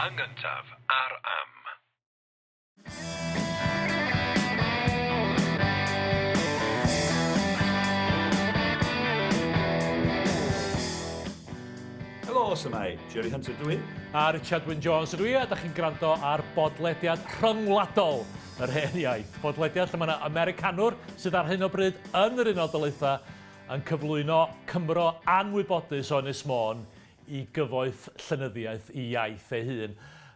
Yn gyntaf, ar am. Helo, sy'n, Jerry Hunter dwi. A Richard Wyn Jones ydw i, a da chi'n gwrando ar bodlediad rhyngwladol yr hen iaith. Bodlediad lle mae yna Americanwr sydd ar hyn o bryd yn yr Unol Daleithiau yn cyflwyno Cymro anwybodus o Ynys Môn i gyfoeth llenyddiaeth i iaith ei hun.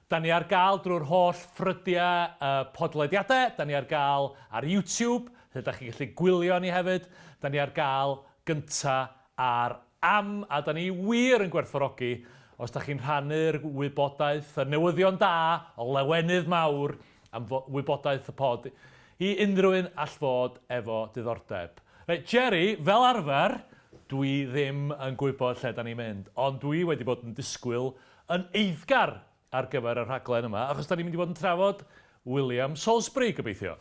Da ni ar gael drwy'r holl ffrydiau podlediadau, da ni ar gael ar YouTube, lle da chi'n gallu gwylio ni hefyd, da ni ar gael gynta ar am, a da ni wir yn gwerthfawrogi os da chi'n rhannu'r wybodaeth, y newyddion da, o lewenydd mawr am wybodaeth y pod i unrhyw un all fod efo diddordeb. Reit, Jerry, fel arfer, dwi ddim yn gwybod lle da ni'n mynd, ond dwi wedi bod yn disgwyl yn eiddgar ar gyfer y rhaglen yma, achos da ni'n mynd i fod yn trafod William Salesbury, gobeithio.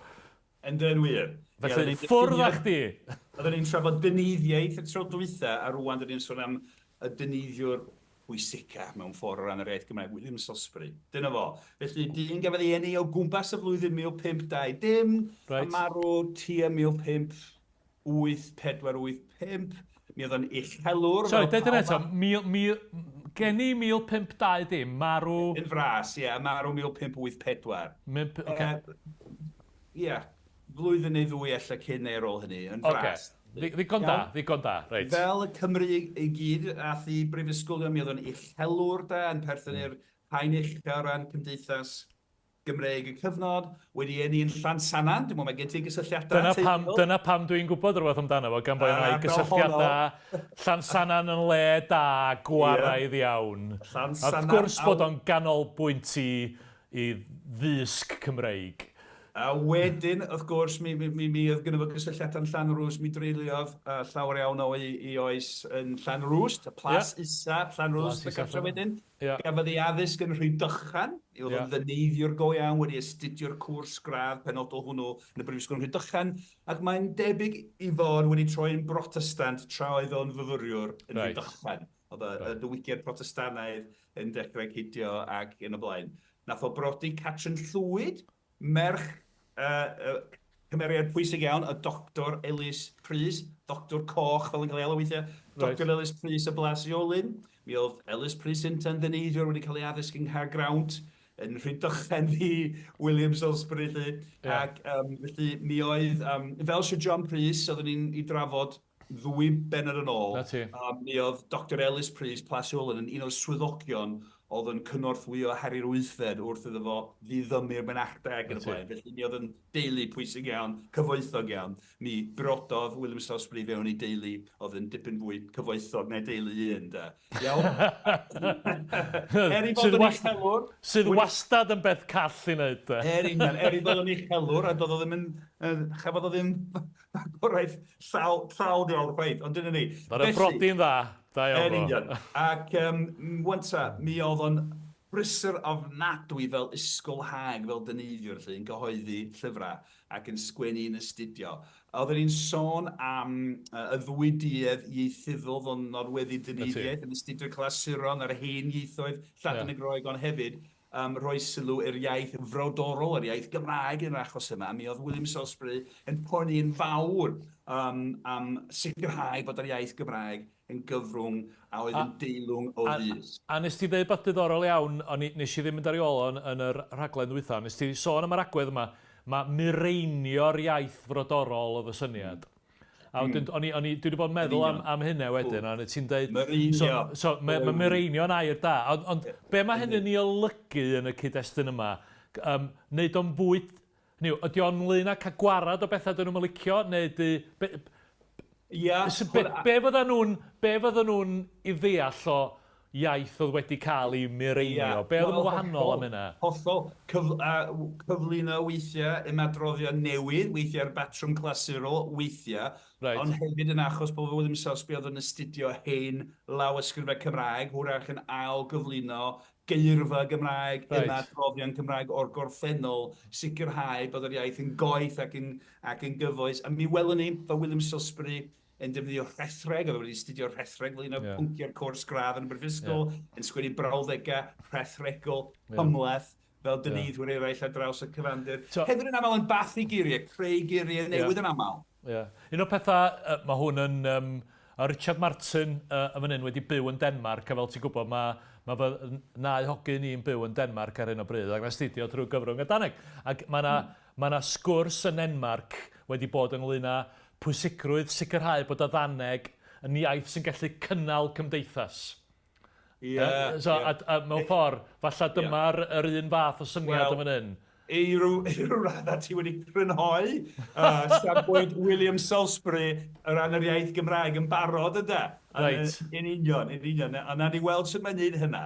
Yn wir. Felly, ffwrdd â chdi. Oedden ni'n trafod dyneiddiaeth y tro dwytha, a rwan dyn ni'n sôn am y dyneiddiwr pwysica mewn ffordd o ran yr iaith Gymraeg, William Salesbury. Dyna fo. Felly, dyn gafodd ei eni o gwmpas y flwyddyn 1522, dim, a marw tua 1584-85. Mi oedd yn uchelwr. Sorry, dydyn eto, gen i 1522 marw... Yn fras, ie, marw 1584. Ie, flwyddyn neu ddwy allan cyn neu ar ôl hynny, yn fras. Ddigon da, reit. Fel y Cymru i gyd, ath i brifysgolion, mi oedd yn uchelwr da, yn perthyn i'r haen uchel o ran cymdeithas Gymreig y cyfnod, wedi eni yn Llansannan, dwi'n meddwl mae gen ti gysylltiadau. Dyna pam dwi'n gwybod rhywbeth amdano fo, gan bod yna gysylltiadau Llansannan yn le da, gwaraidd iawn. Wrth gwrs bod o'n ganolbwynt i ddysg Cymreig. A wedyn, wrth gwrs, mi oedd gyda fo gysylltiadau yn Llanrwst, mi dreuliodd llawer iawn o i oes yn Llanrwst, y plas isa, Llanrwst, y gartre wedyn. Gafodd ei addysg yn Rydychen, i oedd yn ddyneiddiwr go iawn, wedi astudio'r cwrs gradd penodol hwnnw yn y brifysgol yn Rydychen, ac mae'n debyg i fod wedi troi'n Brotestant tra oedd o'n fyfyriwr yn Rydychen. Oedd y diwygiad Protestanaidd yn dechrau cydio ac yn y blaen. Nath o brodi Catrin Llwyd, merch cymeriad pwysig iawn, y Dr Ellis Pris, Dr Coch fel yn cael ei alw weithiau, Dr Ellis Pris y Blasiolyn. Mi oedd Ellis Pris yn dyneiddiwr wedi cael ei addysg yng Nghaergrawnt, yn Rydychen i William Salesbury. Ac felly mi oedd, fel Sir John Pris, oedden ni'n i drafod ddwy bennod yn ôl. Mi oedd Dr Ellis Pris Blasiolyn yn un o'r swyddogion oedd yn cynorthwyo Harri'r Wythfed wrth iddo fo ddiddymu'r mynachdag yn y blaen. Felly mi oedd yn deulu pwysig iawn, cyfoethog iawn. Mi brododd William Salesbury fewn i deulu oedd yn dipyn fwy cyfoethog neu deulu un, da. Iawn? Sydd wastad yn beth call i wneud, da. Eri bod yn uchelwr, a doedd o ddim yn... chafodd o ddim goraeth llaw diol chweith, ond dyna ni. Mae'n brodi'n dda. Ac mi oedd o'n brysur ofnadwy fel ysgolhaeg, fel dyneiddiwr, yn gyhoeddi llyfrau ac yn sgwennu yn astudio. Oedden ni'n sôn am y ddwy duedd ieithyddol o'n norweddu dyneidiaeth yn astudio'r clasuron ar hen ieithoedd Lladin y Groeg, ond hefyd roi sylw i'r iaith frodorol, yr iaith Gymraeg yn yr achos yma. Mi oedd William Salesbury yn poeni yn fawr am sicrhau bod yr iaith Gymraeg yn gyfrwng a oedd yn deilwng o ddys. A nes ti dweud beth diddorol iawn, nes i ddim yn dar i ôl yn yr rhaglen ddwytha, nes ti sôn am yr agwedd yma, mae mireinio'r iaith frodorol oedd y syniad. A dwi wedi bod yn meddwl am hynna wedyn, a ti'n dweud... Mireinio. Mae mireinio'n air da, ond be mae hynny'n ei olygu yn y cyd-destun yma? Neud o'n fwy... Ydy o'n lun a cael gwarad o bethau dyn nhw'n licio, neu be fydden nhw'n i ddeall o iaith oedd wedi cael ei mireinio? Be oedd yn wahanol am hynna? Hollol. Cyflwyno weithiau, ymadroddion newydd, weithiau'r batrwm clasurol, weithiau, ond hefyd yn achos bod William Salesbury oedd yn astudio hen lawysgrifau Cymraeg, hwyrach yn ail gyflwyno geirfa Gymraeg, ymadroddion Cymraeg o'r gorffennol, sicrhau bod yr iaith yn goeth ac yn gyfoes. A mi welwn ni, fel William Salesbury yn defnyddio rhethreg, oedd wedi astudio rhethreg, lun o pwncio'r cwrs gradd yn y brifysgol, yn sgwennu brawddegau, rhethregol, cymleth, fel dyneiddwyr eraill ar draws y cyfandir. Hefyd yn aml yn bathu geiriau, creu geiriau newydd yn aml. Un o pethau, mae hwn yn... Richard Martin yn fan hyn wedi byw yn Denmark, a fel ti'n gwybod, mae fy nau hogyn i'n byw yn Denmark ar hyn o bryd, ac yn astudio trwy gyfrwng y Daneg. Ac mae yna sgwrs yn Denmark wedi bod ynglyn â pwysigrwydd sicrhau bod y Ddaneg yn iaith sy'n gallu cynnal cymdeithas. Mewn ffordd, falle dyma'r un fath o syniad yn fan hyn. I ryw raddau ti wedi crynhoi safbwynt William Salesbury o ran yr iaith Gymraeg yn barod yda. Yn union. A na ni weld sy'n mae'n neud hynna.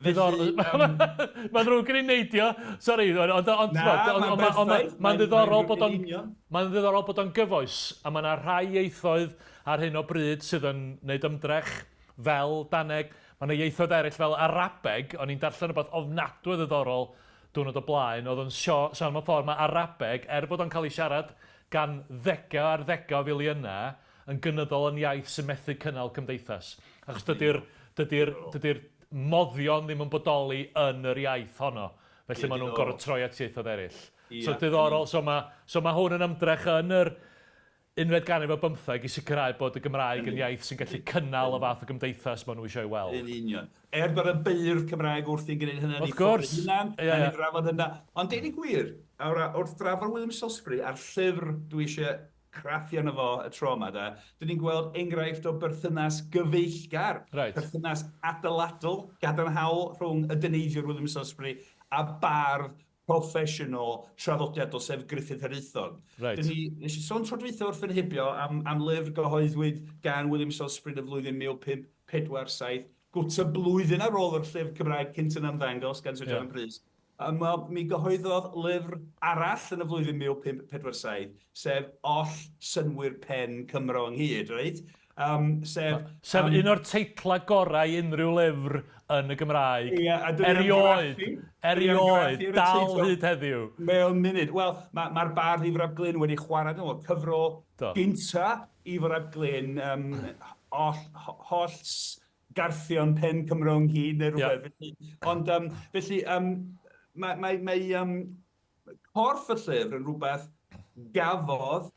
Mae'n rhywun yn neidio, sori, ond mae'n ddiddorol bod o'n gyfoes, a mae yna rhai ieithoedd ar hyn o bryd sydd yn gwneud ymdrech fel Daneg. Mae yna ieithoedd eraill fel Arabeg, o'n i'n darllen rhywbeth ofnadwy ddiddorol diwrnod o blaen, oedd yn sôn mewn ffordd mae Arabeg, bod o'n cael ei siarad gan ddegau ar ddegau o filiynau, yn gynyddol yn iaith sy'n methu cynnal cymdeithas. Achos dydy'r moddion ddim yn bodoli yn yr iaith honno. Felly maen nhw'n gorfod troi at ieithoedd eraill. So diddorol, so mae hwn yn ymdrech yn yr unfed ganrif o 15 i sicrhau bod y Gymraeg yn iaith sy'n gallu cynnal y fath o gymdeithas maen nhw eisiau ei weld. Yn union. Bod y beirdd Cymraeg wrth i'n gwneud hynny. Of gwrs. Ni drafod yna. Ond dyn ni gwir, wrth drafod William Salesbury a'r llyfr dwi eisiau craffu arno fo y tro yma, dyn ni'n gweld enghraifft o berthynas gyfeillgar, berthynas adeiladol, gadarnhaol rhwng y dyneiddiwr William Salesbury a bardd proffesiynol traddodiadol sef Gruffydd Hiraethog. Nes i sôn tro dweithio wrth yn hybio am lyfr gyhoeddwyd gan William Salesbury y flwyddyn 1547, gwta blwyddyn ar ôl yr llyfr Cymraeg cynt yn ymddangos gan Sir John Prys. Mi gyhoeddodd lyfr arall yn y flwyddyn 1547, sef Oll Synnwyr Pen Cymro ynghyd, reit? Sef un o'r teitlau gorau unrhyw lyfr yn y Gymraeg. Erioed, dal hyd heddiw. Mewn munud. Wel, mae'r bardd Ifr ap Glyn wedi chwarae nhw. Cyfro gynta Ifr ap Glyn, holl garthion Pen Cymro ynghyd neu rhywbeth. Ond felly, mae corff y llyfr yn rhywbeth gafodd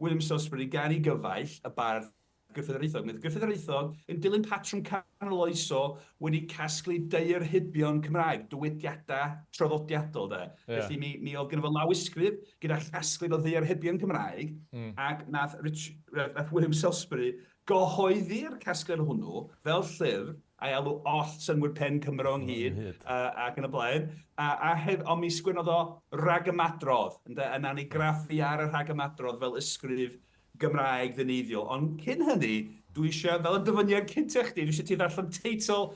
William Salesbury gan i gyfaill y bardd Gruffydd Hiraethog. Mae Gruffydd Hiraethog yn dilyn patrwm canoloesol wedi casglu deyrhybion Cymraeg, dywediadau traddodiadol. Felly mi oedd gyda fo lawysgrif gyda casglu o deyrhybion Cymraeg, ac nath William Salesbury gyhoeddi'r casgliad hwnnw fel llyfr a'i alw Oll Synnwyr Pen Cymro ynghyd ac yn y blaen. Ond mi sgwenodd o rhagymadrodd, yn anigraffu ar y rhagymadrodd fel ysgrif Gymraeg dyneiddiol. Ond cyn hynny, dwi eisiau, fel y dyfyniad cyntaf chdi, dwi eisiau ti ddarllen teitl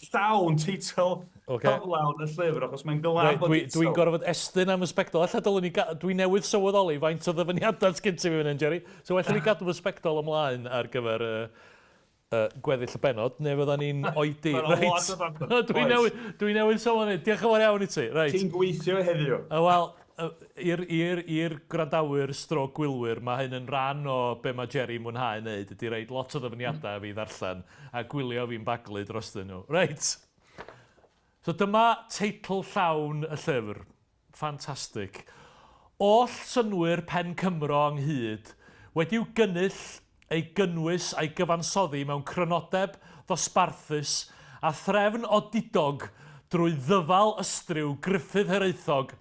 llawn, teitl cyflawn y llyfr, achos mae'n gylaf o teitl. Dwi'n gorfod estyn am y sbectol. Dwi newydd sylweddoli faint o ddyfyniadau sgyn ti fi fan hyn, Jerry. So well ni gadw y sbectol ymlaen ar gyfer gweddill y bennod, neu fydda ni'n oedi. Dwi'n newydd sylweddoli. Diolch yn fawr iawn i ti. Ti'n gweithio heddiw. Wel, i'r gwrandawyr stroc gwylwyr, mae hyn yn rhan o be mae Jerry mwynhau wneud, ydy reid lot o ddyfyniadau fi ddarllen a gwylio fi'n baglu drostyn nhw. Reit. So dyma teitl llawn y llyfr. Ffantastig. Oll Synnwyr Pen Cymro ynghyd wedi'w gynnull ei gynnwys a'i gyfansoddi mewn crynodeb ddosbarthus a threfn o didog drwy ddyfal ystriw Gruffydd Hiraethog,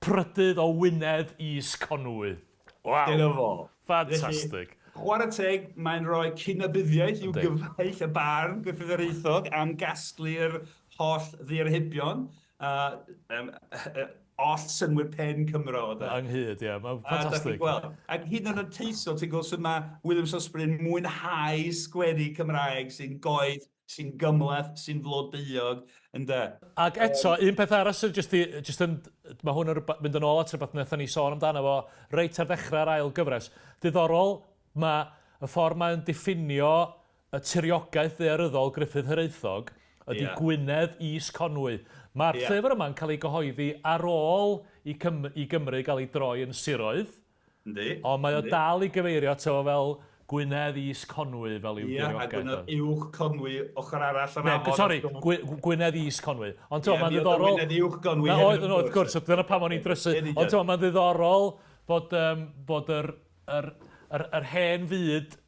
prydydd o Wynedd is Conwy. Waw. Dyna fo. Ffantastig. Chwarae teg, mae'n rhoi cynabyddiaeth i'w gyfaill y barn Gruffydd Hiraethog am gasglu'r holl ddirhybion. Oll Synnwyr Pen Cymro. Ynghyd, ie. Mae'n ffantastig. Ac hyd yn y teisol, ti'n gwybod sy'n mae William Salesbury yn mwynhau sgwennu Cymraeg sy'n goed, sy'n gymleth, sy'n flodeuog, ynde. Ac eto, un peth arall sy'n mae hwn yn mynd yn ôl at rhywbeth wnaethon ni sôn amdano fo, reit ar ddechrau'r ail gyfres. Diddorol, mae y ffordd mae'n diffinio y tiriogaeth ddaearyddol Gruffydd Hiraethog ydy Gwynedd is Conwy. Mae'r llyfr yma'n cael ei gyhoeddi ar ôl i Gymru gael ei droi yn siroedd. Ond mae o dal i gyfeirio fel Gwynedd is Conwy fel i'w Ie, a Gwynedd uwch Conwy ochr arall yr afon. Sori, Gwynedd is Conwy. Ond ti'n mae'n ddiddorol... Gwynedd uwch Conwy. Oedd, wrth gwrs, dyna pam o'n i'n drysu. Ond ti'n mae'n ddiddorol bod yr hen fyd,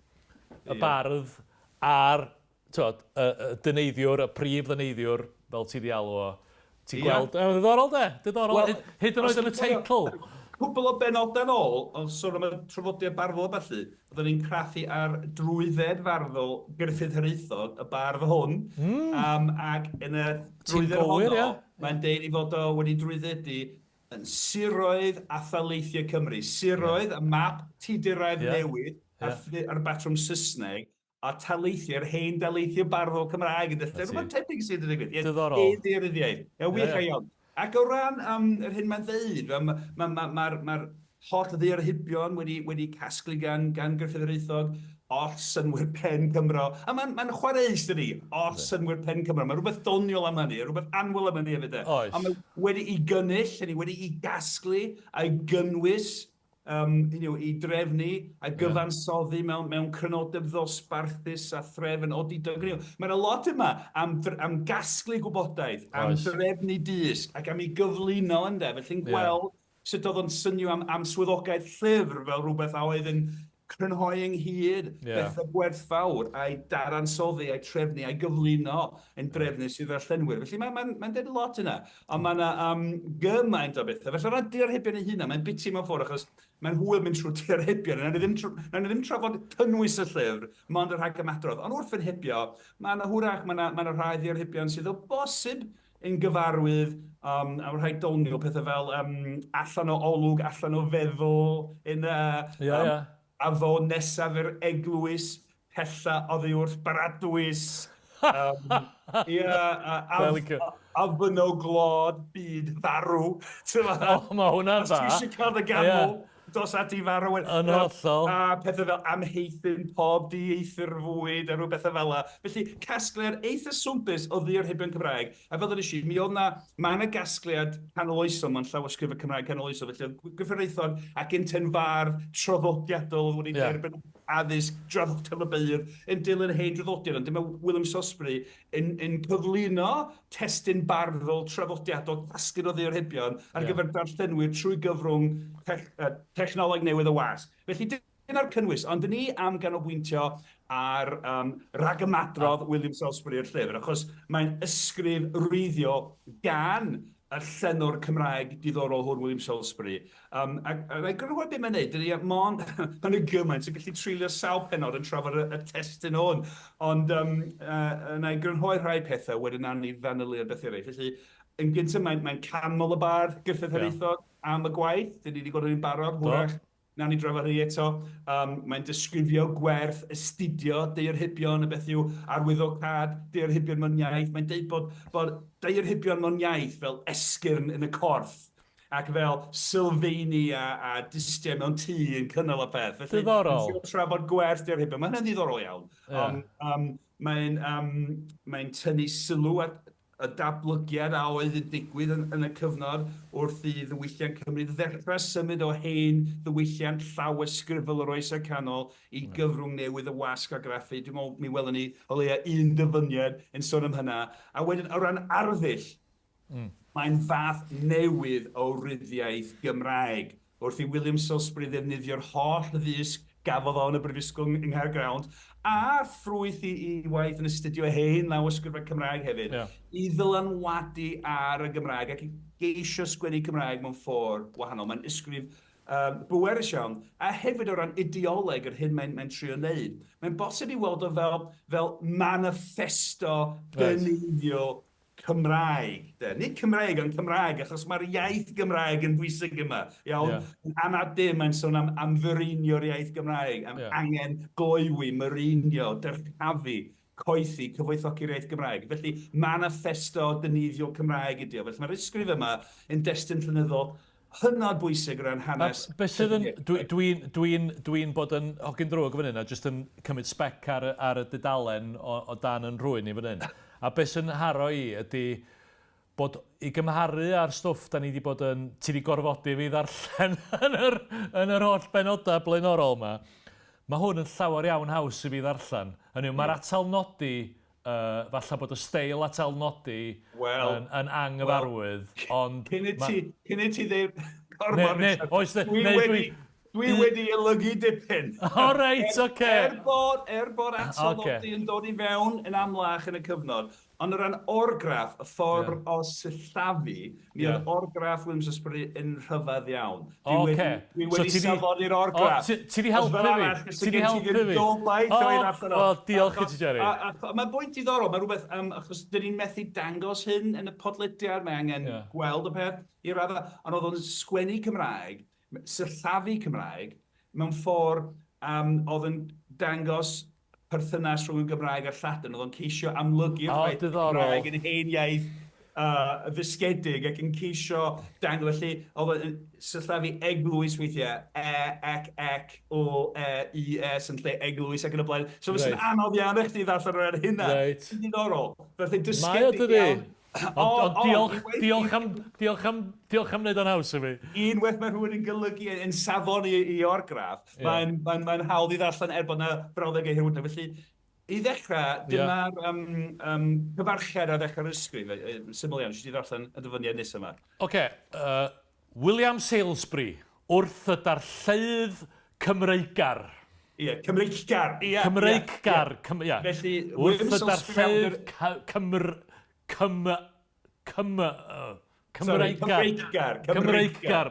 y bardd, a'r dyneiddiwr, y prif dyneiddiwr, fel ti di alw o. Ti'n gweld? Ddiddorol de? Diddorol. Hyd yn oed yn y teitl. Cwbl o benodau ôl, ond sôn am y trafodiad barddol felly, oedden ni'n craffu ar drwydded farddol Gruffydd Hiraethog, y bardd hwn, ac yn y drwydded honno, mae'n deud i fod o wedi drwyddedu yn siroedd a thaleithiau Cymru. Siroedd, y map tuduraidd newydd, ar batrwm Saesneg, a taleithiau'r hen daleithiau barddol Cymraeg yn dyllu. Rwy'n tebyg sydd yn digwydd. Diddorol. Eiddiryddau. Wych a iawn. Ac o ran yr hyn mae'n ddeud, mae'r holl ddiarhibion wedi casglu gan Gruffydd Hiraethog, Oll Synnwyr Pen Cymro. A mae'n chwaraeus dydi, Oll Synnwyr Pen Cymro. Mae rhywbeth doniol am hynny, rhywbeth anwyl am hynny hefyd. Oes. A mae wedi i gynnull, wedi i gasglu a'i gynnwys i drefnu a gyfansoddi mewn crynodeb ddosbarthus a threfn o diogelu. Mae'n a lot yma am gasglu gwybodaeth, am drefnu dysg ac am ei gyflwyno ynddo. Felly'n gweld sut oedd o'n synio am swyddogaeth llyfr fel rhywbeth a oedd yn crynhoi ynghyd bethau gwerthfawr a'i daransoddi, a'i trefnu, a'i gyflwyno yn drefnu sydd darllenwyr. Felly mae'n dweud lot yna. Ond mae yna gymaint o bethau. Felly rhaid diarhebion ei hunan, mae'n biti mewn ffordd achos mae'n hwyl mynd trwy diarhebion. Nawn ni ddim trafod cynnwys y llyfr, mond yr rhagymadrodd. Ond wrth yn hebio, mae yna hwrach, mae yna rhai diarhebion sydd o bosib yn gyfarwydd a rhai doniol pethau fel allan o olwg, allan o feddwl, a fo nesaf yr eglwys, pella oddi wrth baradwys, afyno glod, byd farw. Mae hwnna'n dda. Os ti eisiau cael y ganol, dos at i farw. Yn hollol. A pethau fel amheithyn pob dieithr fwyd a rhyw bethau fel yna. Felly casgliad eitha swmpus o ddiarhebion Cymraeg. A fel ddyn ni, mae yna gasgliad canoloesol mewn llawysgrifau Cymraeg canoloesol. Felly Gruffydd Hiraethog ac yn tenfardd traddodiadol wedi derbyn addysg draddodiadol y beirdd yn dilyn hen draddodiad. Ond dyma William Salesbury yn cyflwyno testun barddol traddodiadol casgliad o ddiarhebion ar gyfer darllenwyr trwy gyfrwng technoleg newydd y wasg. Felly dyna'r cynnwys, ond dyn ni am ganolbwyntio ar rhagymadrodd William Salesbury i'r llyfr, achos mae'n ysgrif wreiddiol gan y llenor Cymraeg diddorol hwn William Salesbury. Ac mae'n grynhoi beth mae'n neud, mae'n y gymaint sy'n gallu trilio sawl pennod yn trafod y testyn hwn, ond mae'n grynhoi rhai pethau wedyn nawn ni fanylu'r beth eraill. Felly, yn gyntaf, mae'n canmol y bardd Gruffydd Hiraethog am y gwaith. Dyn ni wedi gweld yn barod, hwyrach, nawn ni drafod hynny eto. Mae'n disgrifio gwerth, astudio, diarhebion, y beth yw arwyddocad, diarhebion mewn iaith. Mae'n deud bod diarhebion mewn iaith fel esgyrn yn y corff, ac fel sylfaeni a distiau mewn tŷ yn cynnal y peth. Diddorol. Felly, mae'n trafod gwerth diarhebion. Mae'n ddiddorol iawn. Mae'n tynnu sylw at y datblygiad a oedd yn digwydd yn y cyfnod wrth i ddiwylliant Cymru ddechrau symud o hen ddiwylliant llawysgrifol yr oesau canol i gyfrwng newydd y wasg a graffu. Dwi'n meddwl mi welwn ni o leia un dyfyniad yn sôn am hynna. A wedyn o ran arddull, mae'n fath newydd o ryddiaeth Gymraeg. Wrth i William Salesbury ddefnyddio'r holl ddysg gafodd o'n y Brifysgol yng Nghaergrawnt, a ffrwyth i waith yn astudio hen lawysgrifau Cymraeg hefyd, i ddylanwadu ar y Gymraeg ac i geisio sgwennu Cymraeg mewn ffordd wahanol. Mae'n ysgrif bwerus iawn, a hefyd o ran ideoleg yr hyn mae'n trio wneud. Mae'n bosib i weld o fel Maniffesto dyneiddiol Cymraeg. Nid Cymraeg, ond Cymraeg, achos mae'r iaith Gymraeg yn bwysig yma. Anad dim mae'n sôn am mireinio'r iaith Gymraeg, am angen gloewi, mireinio, dyrchafu, coethi, cyfoethogi'r iaith Gymraeg. Felly, Maniffesto dyneiddiol Cymraeg ydi o. Felly, mae'r ysgrif yma yn destun llenyddol hynod bwysig o ran hanes. Dwi'n bod yn hogyn drwg fan hyn, a jyst yn cymryd spec ar y dudalen o dan yn rhywun i fan hyn. A beth sy'n haro i ydy bod i gymharu ar stwff da ni wedi bod yn... Ti wedi gorfodi fi ddarllen yn yr holl benodau blaenorol yma. Mae hwn yn llawer iawn haws i fi ddarllen. Hynny, mae'r atal nodi, falle bod y steil atal nodi yn anghyfarwydd, ond... Cyn i ti ddim... Dwi wedi olygu dipyn. O, reit, oce. Er bod atal nodi yn dod i fewn yn amlach yn y cyfnod, ond o ran orgraff, y ffordd o syllafu, mi oedd orgraff William Salesbury yn rhyfedd iawn. Dwi wedi safoni'r orgraff. Ti di helpu fi? Ti di helpu fi? O, diolch i ti, Jerry. Mae'n bwynt diddorol, mae'n rhywbeth, achos dyn ni'n methu dangos hyn yn y podlediad, mae angen gweld y peth i raddau, ond oedd o'n sgwennu Cymraeg, syllafu Cymraeg, mewn ffordd oedd yn dangos perthynas rhwng y Gymraeg a'r Lladin, oedd o'n ceisio amlygu'r ffaith Cymraeg yn hen iaith ddysgedig ac yn ceisio dangos, felly oedd yn syllafu eglwys weithiau, o, i, s yn lle eglwys ac yn y blaen. So fysa'n anodd iawn eich di ddarllen o'r hynna. Sy'n diddorol. Felly dysgedig iawn. Diolch am wneud o'n haws i fi. Unwaith mae rhywun yn golygu yn safon i orgraff, mae'n hawdd i ddarllen bod yna brawddeg ei hyrwyddo. Felly, i ddechrau, dyma'r cyfarchiad ar ddechrau'r ysgrif, syml iawn, jyst i ddarllen y dyfyniad nes yma. William Salesbury, wrth y darllenydd Cymreiggar. Cymreiggar. Cymreiggar, ie. Felly, wrth y darllenydd Cymreiggar.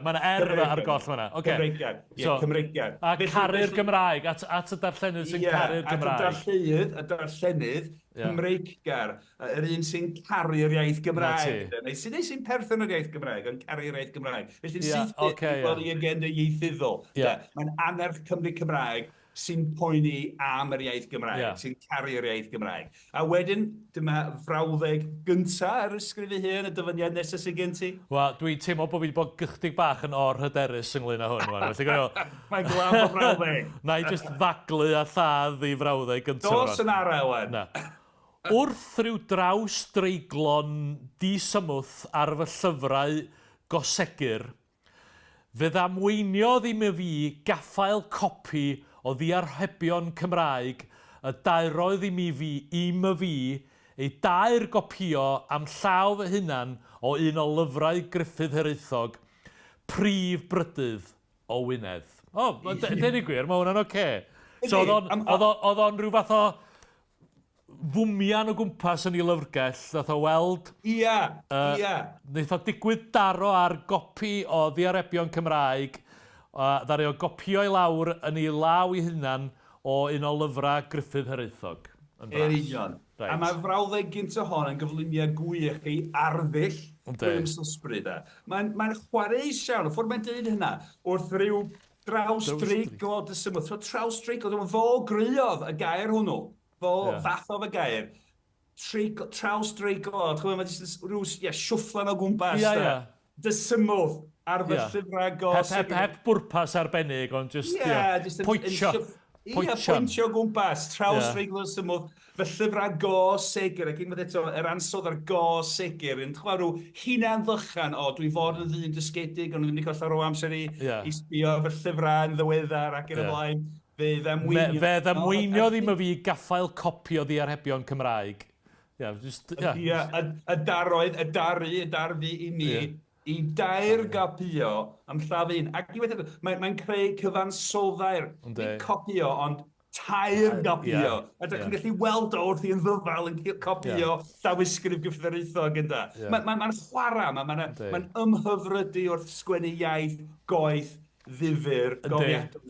Mae'n erfa ar goll fyna. Cymreiggar. A caru'r Gymraeg, at y darllenydd sy'n caru'r Gymraeg. Y darllenydd Cymreiggar, yr un sy'n caru'r iaith Gymraeg. Sy'n perthyn o'r iaith Gymraeg, ond caru'r iaith Gymraeg. Felly'n syth bod i agenda ieithyddol. Mae'n anerch Cymru Cymraeg sy'n poeni am yr iaith Gymraeg, sy'n caru'r iaith Gymraeg. A wedyn, dyma frawddeg gyntaf ar ysgrif ei hun, y dyfyniad nesaf sy'n gen ti? Wel, dwi'n teimlo bod fi wedi bod gychdig bach yn orhyderus ynglyn â hwn. Mae'n glaw o frawddeg. Na i just ddaglu a lladd i frawddeg gyntaf. Dos yn arawan. Wrth rhyw draws dreiglon disymwth ar fy llyfrau gosegur, fe ddamweiniodd i mi fi gaffael copi o ddiarhebion Cymraeg y daeroedd i mi fi ei dair gopio am llaw fy hunan o un o lyfrau Gruffydd Hiraethog, Prif Brydydd o Wynedd. Dyn i gwir, mae hwnna'n oce. So, oedd o'n rhyw fath o fwmian o gwmpas yn ei lyfrgell, nath o weld... Nath o digwydd daro ar gopi o ddiarebion Cymraeg, ddari o gopio i lawr yn ei law i hunan o un o lyfrau Gruffydd Hiraethog. Union. A mae frawddeg gyntaf hon yn gyflwyniad gwych i arddull William Salesbury. Mae'n chwareus iawn, y ffordd mae'n dweud hynna, wrth rhyw drawstreiglo dysymwth. Trawstreiglo, fo greuodd y gair hwnnw. Fo fathodd y gair. Trawstreiglo, mae rhyw siwfflan o gwmpas. Dysymwth ar fy llyfrau gos. Heb bwrpas arbennig, ond just pwyntio. Pwyntio gwmpas, trawstreiglo dysymwth, fy llyfrau gos segur, ac unwaith eto, yr ansodd ar gos segur, yn chwarae rhyw hunan ddychan, dwi fod yn ddyn dysgedig, ond dwi'n collar o amser i sbio fy llyfrau yn ddiweddar ac yn y blaen. Fe ddamweiniodd i mi fi gaffael copi o ddiarhebion Cymraeg. Y darfu i mi, i dair gopio am llaf un. Ac mae'n creu cyfansoddau'r copio, ond tair gopio. A da chi'n gallu weld o wrth i'n ddyfal yn copio llawysgrif Gruffydd Hiraethog yn da. Mae'n chwarae, mae'n ymhyfrydu wrth sgwennu iaith, goeth, ddifyr, gofiadol.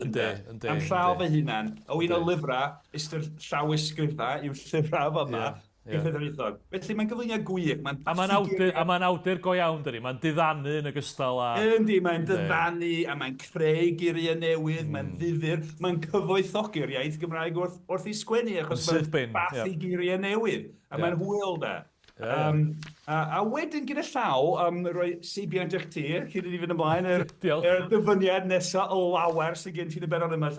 Am llaw fy hunan, o un o lyfrau, ystyr llawysgrifau, yw'r llyfrau fo yma, Gruffydd Hiraethog. Felly mae'n gyflwyniad gwych. A mae'n awdur go iawn, dydi? Mae'n diddannu yn ogystal â... Yndi, mae'n diddannu, a mae'n creu geiriau newydd, mae'n ddifyr, mae'n cyfoethogi'r iaith Gymraeg wrth i sgwennu, achos mae'n bathu geiriau newydd, a mae'n hwyl da. A wedyn gyda llaw, rhoi seibiant i'ch ti, cyn i ni fynd ymlaen, yr dyfyniad nesaf o lawer sydd gen ti'n y benod yma.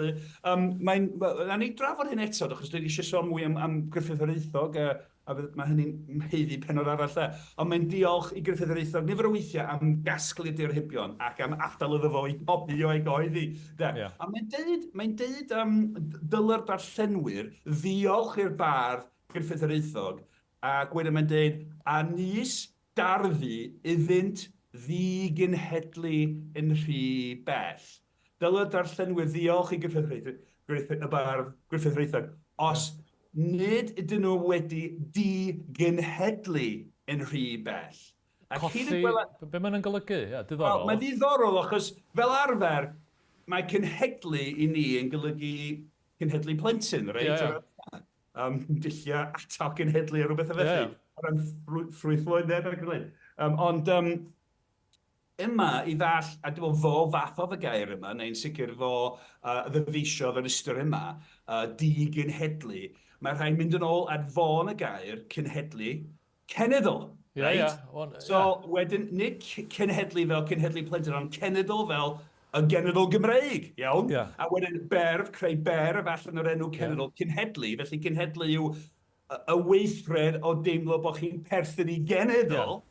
Na ni drafod hyn eto, achos dwi eisiau sôn mwy am Gruffydd Hiraethog a mae hynny'n heiddi Pennod arall lle. Ond mae'n diolch i gyfeithio'r nifer o weithiau am gasglu dirhybion ac am adael iddo fo i bobi o'i goeddi. A mae'n deud dyla'r darllenwyr ddiolch i'r bardd gyfeithio'r ac wedyn mae'n deud, a nis darddu iddynt ddigynhedlu yn rhy bell. Dyla'r darllenwyr ddiolch i gyfeithio'r os nid ydyn nhw wedi digynhedlu yn rhy bell. Colli, be mae'n golygu? Diddorol. Mae'n ddiddorol, achos fel arfer, mae cynhedlu i ni yn golygu cynhedlu plentyn, reit? Dillia ato cynhedlu a rhywbeth o felly. O ran ffrwythlwyneb ac yn ond yma i ddall, a dwi'n fo fath o y gair yma, neu'n sicr fo ddyfeisiodd yn ystod yma, digynhedlu, mae rhaid mynd yn ôl at fo yn y gair, cynhedlu, cenedl. So, wedyn, nid cenhedlu fel cenhedlu plentyn, ond cenedl fel y genedl Gymreig, iawn? A wedyn creu berf allan o'r enw cenedl, cynhedlu, felly cynhedlu yw y weithred o deimlo bod chi'n perthyn i genedl,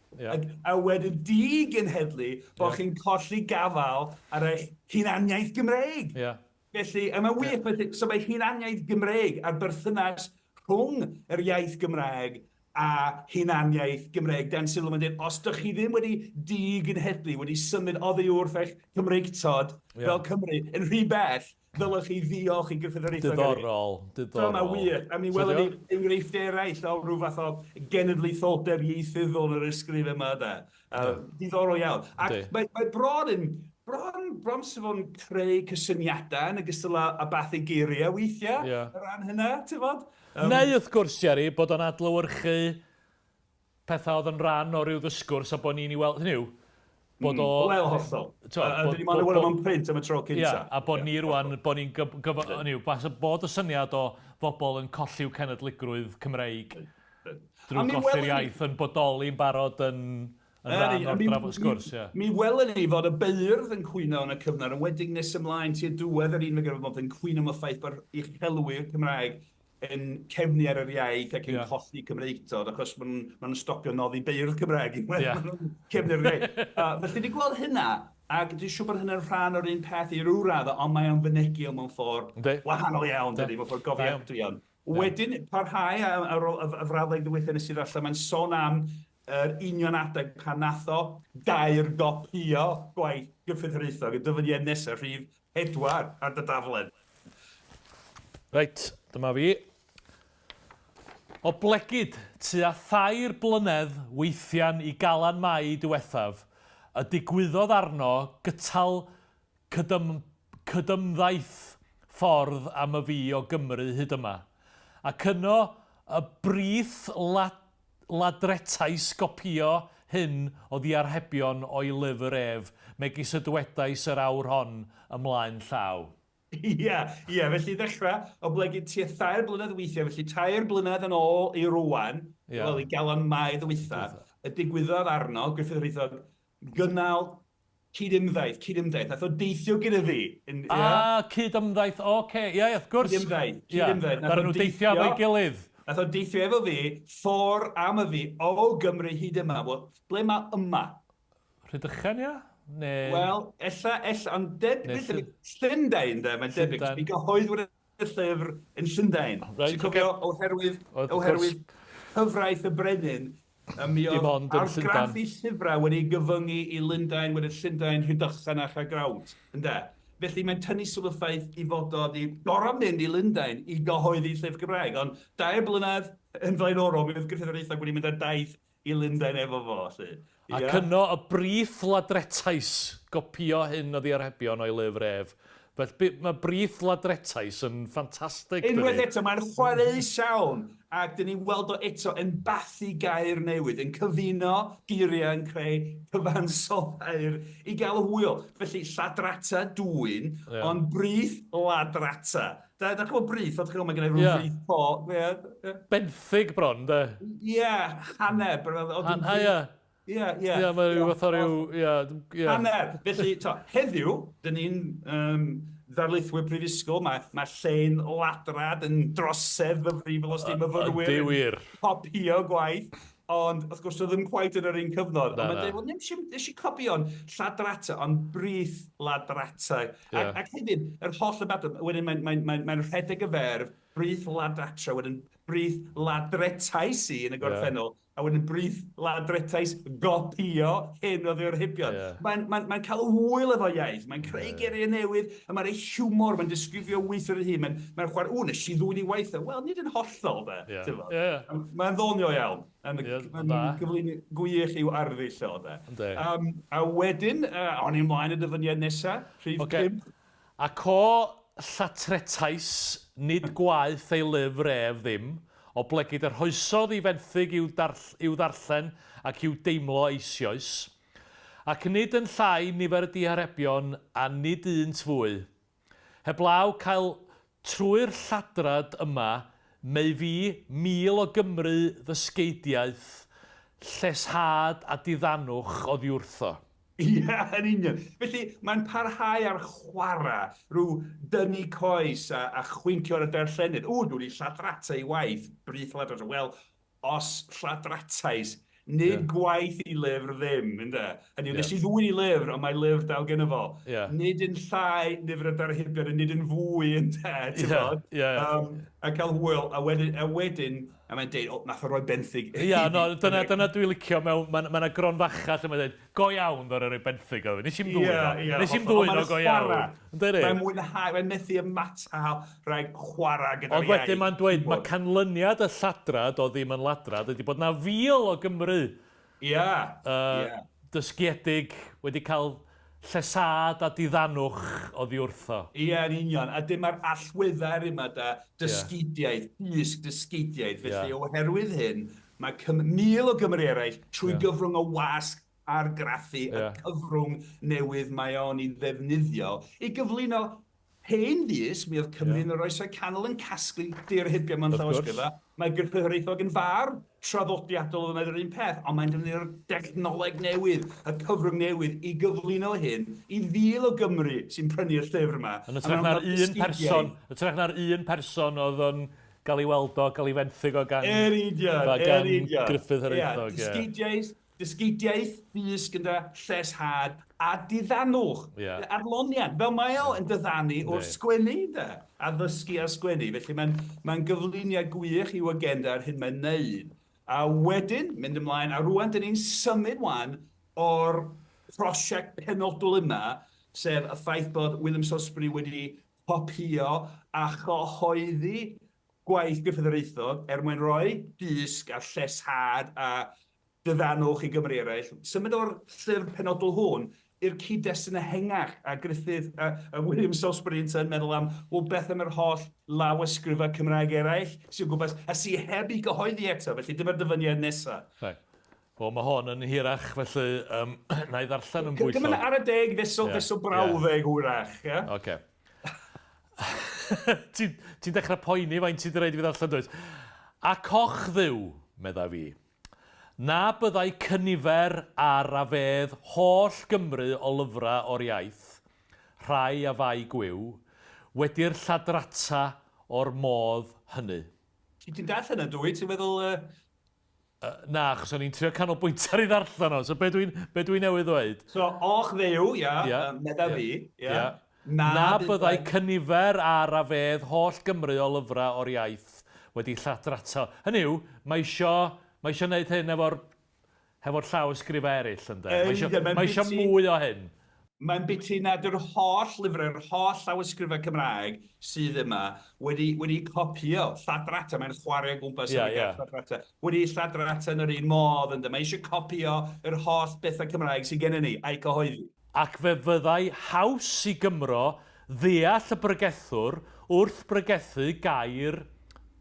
a wedyn digynhedlu bod chi'n colli gafal ar y hunaniaeth Gymreig. Felly, mae'n wych, so mae hunaniaeth Gymreig a'r berthynas rhwng yr iaith Gymraeg a hunaniaeth Gymraeg. Dan sylw mae'n dweud, os ydych chi ddim wedi digynhedlu, wedi symud oddi wrth eich Cymreigtod fel Cymru yn rhy bell, ddylech chi ddiolch i gyffredinolaethau. Diddorol. So mae'n wych. A mi welwn ni enghreifftiau eraill o rhyw fath o genedlaetholdeb ieithyddol yn yr ysgrif yma. Diddorol iawn. Ac mae bron sy'n fo'n creu cysyniadau yn ogystal â bath i geiriau weithiau o ran hynna, ti'n fod? Neu wrth gwrs, Jerry, bod o'n adlewyrchu pethau oedd yn rhan o ryw ddysgwrs a bod ni'n ei weld, hynny yw, bod o... Wel hollol. Dyn ni'n mynd i weld o'n print am y tro cynta. A bod ni rwan, bod ni'n bod y syniad o bobl yn colli'w cenedligrwydd Cymreig drwy golli'r iaith yn bodoli'n barod yn rhan o'r drafod sgwrs. Mi welwn ni fod y beirdd yn cwyno yn y cyfnod, yn wedig nes ymlaen tu'r diwedd yr un fe gyfer bod yn cwyno am y ffaith bod uchelwyr Cymraeg yn cefnu ar yr iaith ac yn colli Cymreigtod, achos maen stopio noddi beirdd Cymraeg yn cefnu'r iaith. Felly, di gweld hynna, ac dwi'n siŵr bod hynna'n rhan o'r un peth i ryw radd, ond mae o'n fynegio mewn ffordd wahanol iawn, mewn ffordd gofiadwy iawn. Wedyn, parhau y frawddeg ddiweithio nes i'r allan, mae'n sôn am yr union adeg pan nath o gair gopio gwaith gyffredinolaethol, y dyfyniad nesaf, rhif 4 ar dy daflen. Reit, dyma fi. O blegyd tua 3 blynedd weithiau'n i Galan Mai diwethaf, y digwyddodd arno gytal cydymddaeth ffordd am y fi o Gymru hyd yma. Ac yno y brith ladretais gopio hyn o ddiarhebion o'i lyfr ef, megis y dywedais yr awr hon ymlaen llaw. Felly ddechrau o blegyd tua 3 blynedd weithiau, felly 3 blynedd yn ôl i rwan, fel i Galan Mai ddiwethaf, y digwyddodd arno, gyffredinolaethol, gynnal cydymddaeth. Nath o deithio gyda fi. Cydymddaeth, oce, wrth gwrs. Cydymddaeth. Dar nhw deithio efo'i gilydd. Nath o deithio efo fi, ffordd am y fi, o Gymru hyd yma. Ble mae yma? Rydychen, Wel, ond Llundain, mae'n debyg. Mi gyhoeddwyd y llyfr yn Llundain. Ti'n cofio oherwydd cyfraith y brenin, mi oedd argraffu llyfrau wedi gyfyngu i Llundain, wedi Llundain, Rhydychen a Chagrawd. Felly mae'n tynnu sylw ffaith i fod o di gorau mynd i Llundain i gyhoeddi llyfr Gymraeg. Ond 2 blynedd yn flaenorol, mi oedd gyffredinolaethol wedi mynd ar daith i Llundain efo fo. Ac yno y brith ladretais gopio hyn o ddiarhebion o'i lyfr ef. Mae brith ladretais yn ffantastig. Unwaith eto, mae'n chwaraeus iawn. Ac dyn ni'n weld o eto yn bathu gair newydd, yn cyfuno geiriau yn creu cyfansoddau i gael hwyl. Felly lladrata dwyn, ond brith ladrata. Da chi'n gwybod brith, oedd chi'n gwybod mae gen i rhyw brith po. Benthyg bron, da? Haneb. Mae rhyw fath o ryw... Hanner. Felly, heddiw, dyn ni'n ddarlithwyr prifysgol, mae llen ladrad yn drosedd y frifol os dim myfyrwyr yn copio gwaith, ond wrth gwrs oedd ddim cwaith yn yr un cyfnod. Ond mae'n dweud, wel, nes i copio'n lladrata, ond brith ladrata. Ac hefyd, yr holl ymadael, wedyn mae'n rhedeg y ferf, brith ladrata, wedyn brith ladretais i yn y gorffennol, a wedyn brith ladretais gopio hyn o ddiorhybion. Mae'n cael hwyl efo iaith, mae'n creu geiriau newydd, a mae'n ei hiwmor, mae'n disgrifio weithio ar hyn, mae'n chwarae, nes i ddwy'n i waithio. Wel, nid yn hollol, de. Mae'n ddonio iawn. Mae'n gyflwyno gwych i'w arddull o, de. A wedyn, o'n i'n mlaen y dyfyniad nesaf, rhif 5. Ac o llatretais, nid gwaith ei lyfr ddim, o blegyd yr hoesodd i fenthyg i'w ddarllen ac i'w deimlo eisoes, ac nid yn llai nifer y diharebion a nid un fwy. Heblaw cael trwy'r lladrad yma, mae fi 1000 o Gymru ddysgeidiaeth, lleshad a diddanwch oddi wrtho. Yn union. Felly, mae'n parhau ar chwarae rhyw dynnu coes a chwyncio ar y darllenydd. Dwi'n wedi lladrata i waith, brith lladrata. Wel, os lladratais, nid gwaith i lyfr ddim, ynddo? Hynny, nes i ddwy'n i lyfr, ond mae lyfr dal gen fo. Nid yn llai nifer y darllenwyr, nid yn fwy, ynddo? A cael hwyl, a wedyn, a mae'n deud, nath o roi benthyg. Dyna dwi'n licio, mae'n gronfacha lle mae'n deud, go iawn ddod roi benthyg o. Nes i'n dwy'n o go iawn. Mae'n mwynhau, mae'n methu ymatal rhaid chwarae gyda'r iaith. Ond wedyn mae'n dweud, mae canlyniad y lladrad o ddim yn ladrad ydy bod na 1000 o Gymru dysgiedig wedi cael llesad a diddanwch oddi wrtho. Yn union. A dim ar allweddau yma da dysgidiaeth, dysg dysgidiaeth. Felly oherwydd hyn, mae 1000 o Gymru eraill trwy gyfrwng o wasg argraffu y cyfrwng newydd mae o'n i ddefnyddio i gyflwyno hen ddys, mi oedd Cymru yn yr oesau canol yn casglu dirhybio mewn llawysgrifau. Mae gyfreithiol yn far traddodiadol yn yr un peth, ond mae'n defnyddio'r dechnoleg newydd, y cyfrwng newydd i gyflwyno hyn i 1000 o Gymru sy'n prynu'r llyfr yma. Yn ytrach na'r un person oedd yn cael ei weld o, cael ei fenthyg o gan Gruffydd Hiraethog. Dysgidiaeth, dysg yn lleshad a diddanwch. Arloniad, fel mae o yn diddannu o'r sgwennu, a ddysgu a sgwennu. Felly mae'n gyflwyniad gwych i'w agenda ar hyn mae'n neud. A wedyn, mynd ymlaen, a rwan dyn ni'n symud wan o'r prosiect penodol yma, sef y ffaith bod William Salesbury wedi copio a chyhoeddi gwaith Gruffydd Hiraethog mwyn roi dysg a lleshad a dyddanwch i Gymru eraill. Symud o'r llyfr penodol hwn i'r cyd-destun ehengach a Gruffydd William Salesbury yn meddwl am beth am yr holl lawysgrifau Cymraeg eraill sy'n gwybod a sy'n heb i gyhoeddi eto, felly dyma'r dyfyniad nesaf. Wel, mae hon yn hirach, felly na i ddarllen yn bwysol. Dyma'n ar y 10 fesol brawddeg hwyrach. Oce. Ti'n dechrau poeni faint ti'n dweud i fi ddarllen dweud. A coch ddiw, medda fi. Na byddai cynifer ar a fedd holl Gymru o lyfrau o'r iaith, rhai a fai gwyw, wedi'r lladrata o'r modd hynny. Ti'n darllen y dwi, ti'n meddwl... Na, achos o'n i'n trio canolbwyntio ar ei ddarllen o, so be dwi'n newydd ddweud? So, och ddiw, medda fi, Na byddai cynifer ar a fedd holl Gymru o lyfrau o'r iaith wedi'i lladrata. Hynny yw, mae eisiau gwneud hyn efo'r llawysgrifau eraill, ynddo? Mae eisiau mwy o hyn. Mae'n biti nad yw'r holl lyfrau, yr holl llawysgrifau Cymraeg sydd yma wedi copio lladrata, mae'n chwarae o gwmpas lladrata. Wedi lladrata yn yr un modd, ynddo? Mae eisiau copio yr holl bethau Cymraeg sydd gennym ni, a'i cyhoeddi. Ac fe fyddai haws i Gymro ddeall y bregethwr wrth bregethu gair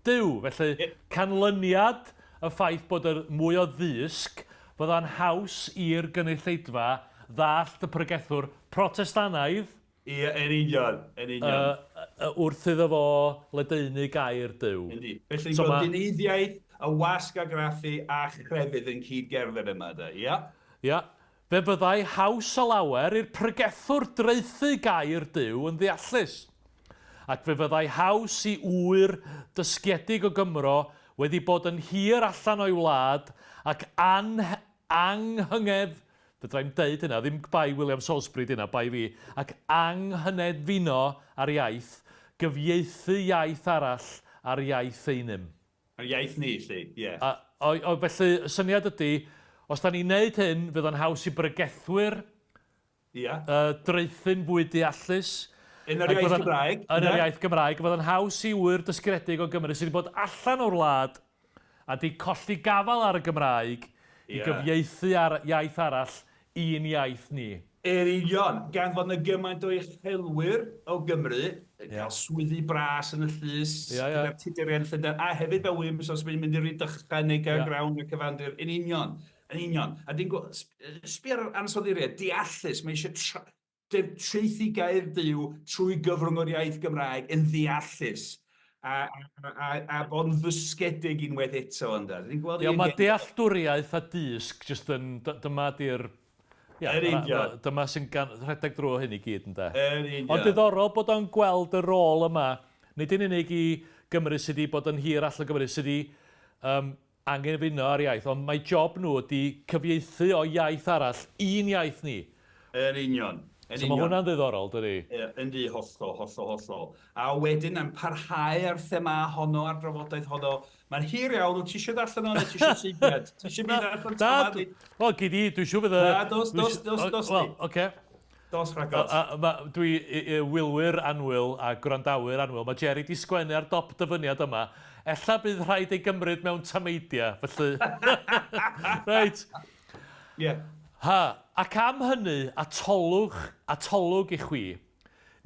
Duw. Felly, canlyniad y ffaith bod yr mwy o ddysg fydda'n haws i'r gynulleidfa ddallt y pregethwr Protestanaidd yn union. Wrth iddo fo ledaenu gair Duw. Felly bod dyneiddiaeth, y wasg a graffu a chrefydd yn cyd-gerdded yma, da, ia? Ia, fe fyddai haws o lawer i'r pregethwr dreuthu gair Duw yn ddeallus. Ac fe fyddai haws i wyr dysgiedig o Gymro wedi bod yn hir allan o'i wlad ac anghyngedd, fyddrai'n deud hynna, ddim bai William Salesbury dyna, bai fi, ac anghynedfino ar iaith, gyfieithu iaith arall ar iaith einnym. Ar iaith ni, lle, ie. Felly, y syniad ydy, os da ni'n neud hyn, fydd o'n haws i bregethwyr, dreuthu'n fwy deallus. Yn yr iaith Gymraeg. Yn yr iaith Gymraeg, fydd o'n haws i wyr dysgredig o Gymru sydd wedi bod allan o'r wlad a di colli gafal ar y Gymraeg i gyfieithu ar iaith arall un iaith ni. Union, gan fod yna gymaint o uchelwyr o Gymru, cael swyddi bras yn y llys, gyda'r tuduriaid Llundain, a hefyd fel William Salesbury mynd i'r Rydychen neu gael grawn y cyfandir, yn union. A di'n gwybod, sbio'r ansoddeiriau, deallus, mae eisiau treithi gair Duw trwy gyfrwng o'r iaith Gymraeg yn ddeallus. A bod yn ddysgedig unwaith eto ynddo. Mae dealltwriaeth a dysg, dyma di'r... dyma sy'n rhedeg drwy hyn i gyd ynddo. Ond diddorol bod o'n gweld y rôl yma, nid yn unig i Gymru sydd wedi bod yn hir all o Gymru sydd wedi angenfuno ar iaith, ond mae job nhw ydy cyfieithu o iaith arall un iaith ni. Yn union. So mae hwnna'n ddiddorol, dydi? Yndi, hollol. A wedyn, yn parhau ar thema honno, a'r drafodaeth honno, mae'n hir iawn, ti eisiau darllen o'n, ti eisiau seibiad, ti eisiau mynd ar ffynt tomadi. Wel, gyd i, dwi'n siŵr bydd y... Dos ni. Oce. Dos rhagod. Dwi wilwyr anwyl a gwrandawyr anwyl, mae Jerry di sgwennu ar dop dyfyniad yma, ella bydd rhaid ei gymryd mewn tameidia, felly... Reit. Ie. Ac am hynny, atolwg i chwi,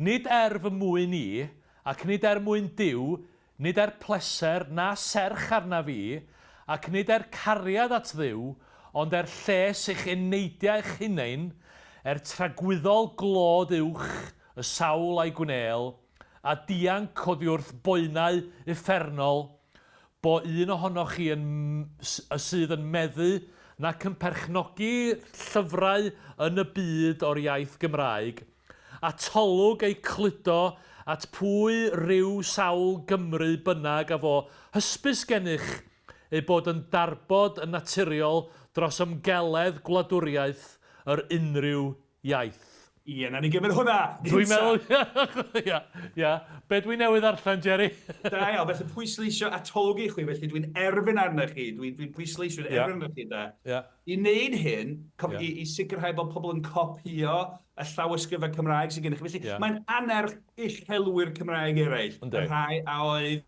nid fy mwyn i, ac nid mwyn Duw, nid pleser na serch arna fi, ac nid cariad at Dduw, ond lles i'ch eneidia eich hunain, tragwyddol glod uwch, y sawl a'i gwneil, a dianc oddi wrth boenau uffernol, bo un ohonoch chi sydd yn meddu nac yn perchnogi llyfrau yn y byd o'r iaith Gymraeg, a tolwg ei cludo at pwy ryw sawl Gymru bynnag a fo hysbys gennych ei bod yn darbod yn naturiol dros ymgeledd gwladwriaeth yr unrhyw iaith. Ie, na ni gymryd hwnna. Dwi'n meddwl, Be dwi'n newydd arllen, Jerry? Da iawn, felly pwysleisio atolwg i chwi, felly dwi'n erfyn arna chi, dwi'n pwysleisio'n erfyn arna chi, da. I wneud hyn, i sicrhau bod pobl yn copio y llawysgrifau Cymraeg sydd gennych chi. Felly mae'n anerch uchelwyr Cymraeg eraill. Y rhai a oedd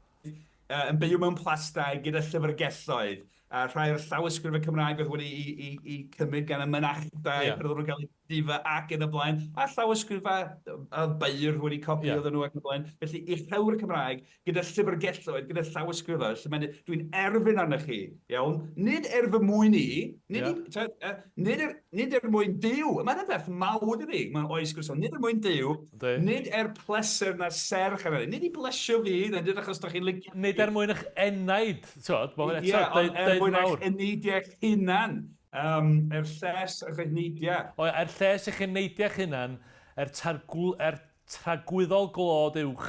yn byw mewn plastau gyda llyfrgelloedd. A rhai o'r llawysgrifau Cymraeg oedd wedi cymryd gan y mynachdau, byddwn nhw'n cael eu difa ac yn y blaen, a llawysgrifau beir wedi copio oedden nhw ac yn y blaen. Felly, uchelwyr Cymraeg, gyda llyfrgelloedd, gyda llawysgrifau, dwi'n erfyn arna chi, iawn, nid fy mwyn i, nid mwyn Duw, mae'n beth mawr ydy, mae'n oes gwrs, nid mwyn Duw, nid pleser na'r serch arna, nid i blesio fi, nid achos da chi'n licio. Nid mwyn eich enaid, mwyn eich eneidiau eich hunan, lles eich eneidiau. Lles eich eneidiau eich hunan, tragwyddol glod uwch.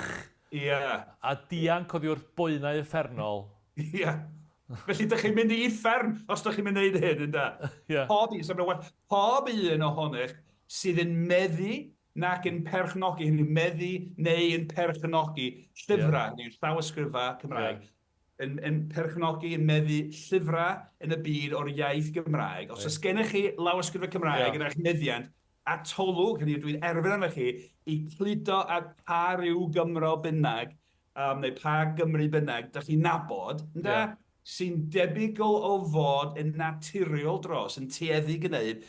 A dianc oddi wrth boenau uffernol. Felly, ydych chi'n mynd i uffern os ydych chi'n mynd i wneud hyn, ynddo? Pob un ohonych sydd yn meddu nac yn perchnogi, meddu neu yn perchnogi llyfrau neu'r llawysgrifau Cymraeg, yn perchnogi, yn meddu llyfrau yn y byd o'r iaith Gymraeg. Os oes gennych chi lawysgrifau Cymraeg yn eich meddiant, atolwg, hynny dwi'n erfyn arna chi, i cludo a pa ryw Gymro bynnag, neu pa Gymru bynnag, da chi'n nabod, sy'n debygol o fod yn naturiol dros, yn tueddu gwneud,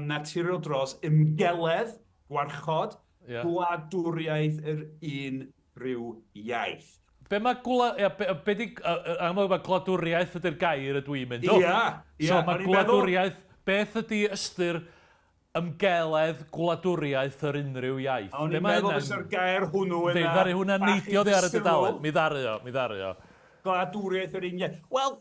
naturiol dros ymgeledd, gwarchod, gwladwriaeth yr un rhyw iaith. Be mae gwladwriaeth ydy'r gair y dwi'n mynd? So mae gwladwriaeth, beth ydy ystyr ymgeledd gwladwriaeth yr unrhyw iaith? O'n i'n meddwl fysa'r gair hwnnw yna. Ddaru hwnna neidiodd ar y dudalen. Mi ddaru o. Gwladwriaeth yr un iaith. Wel,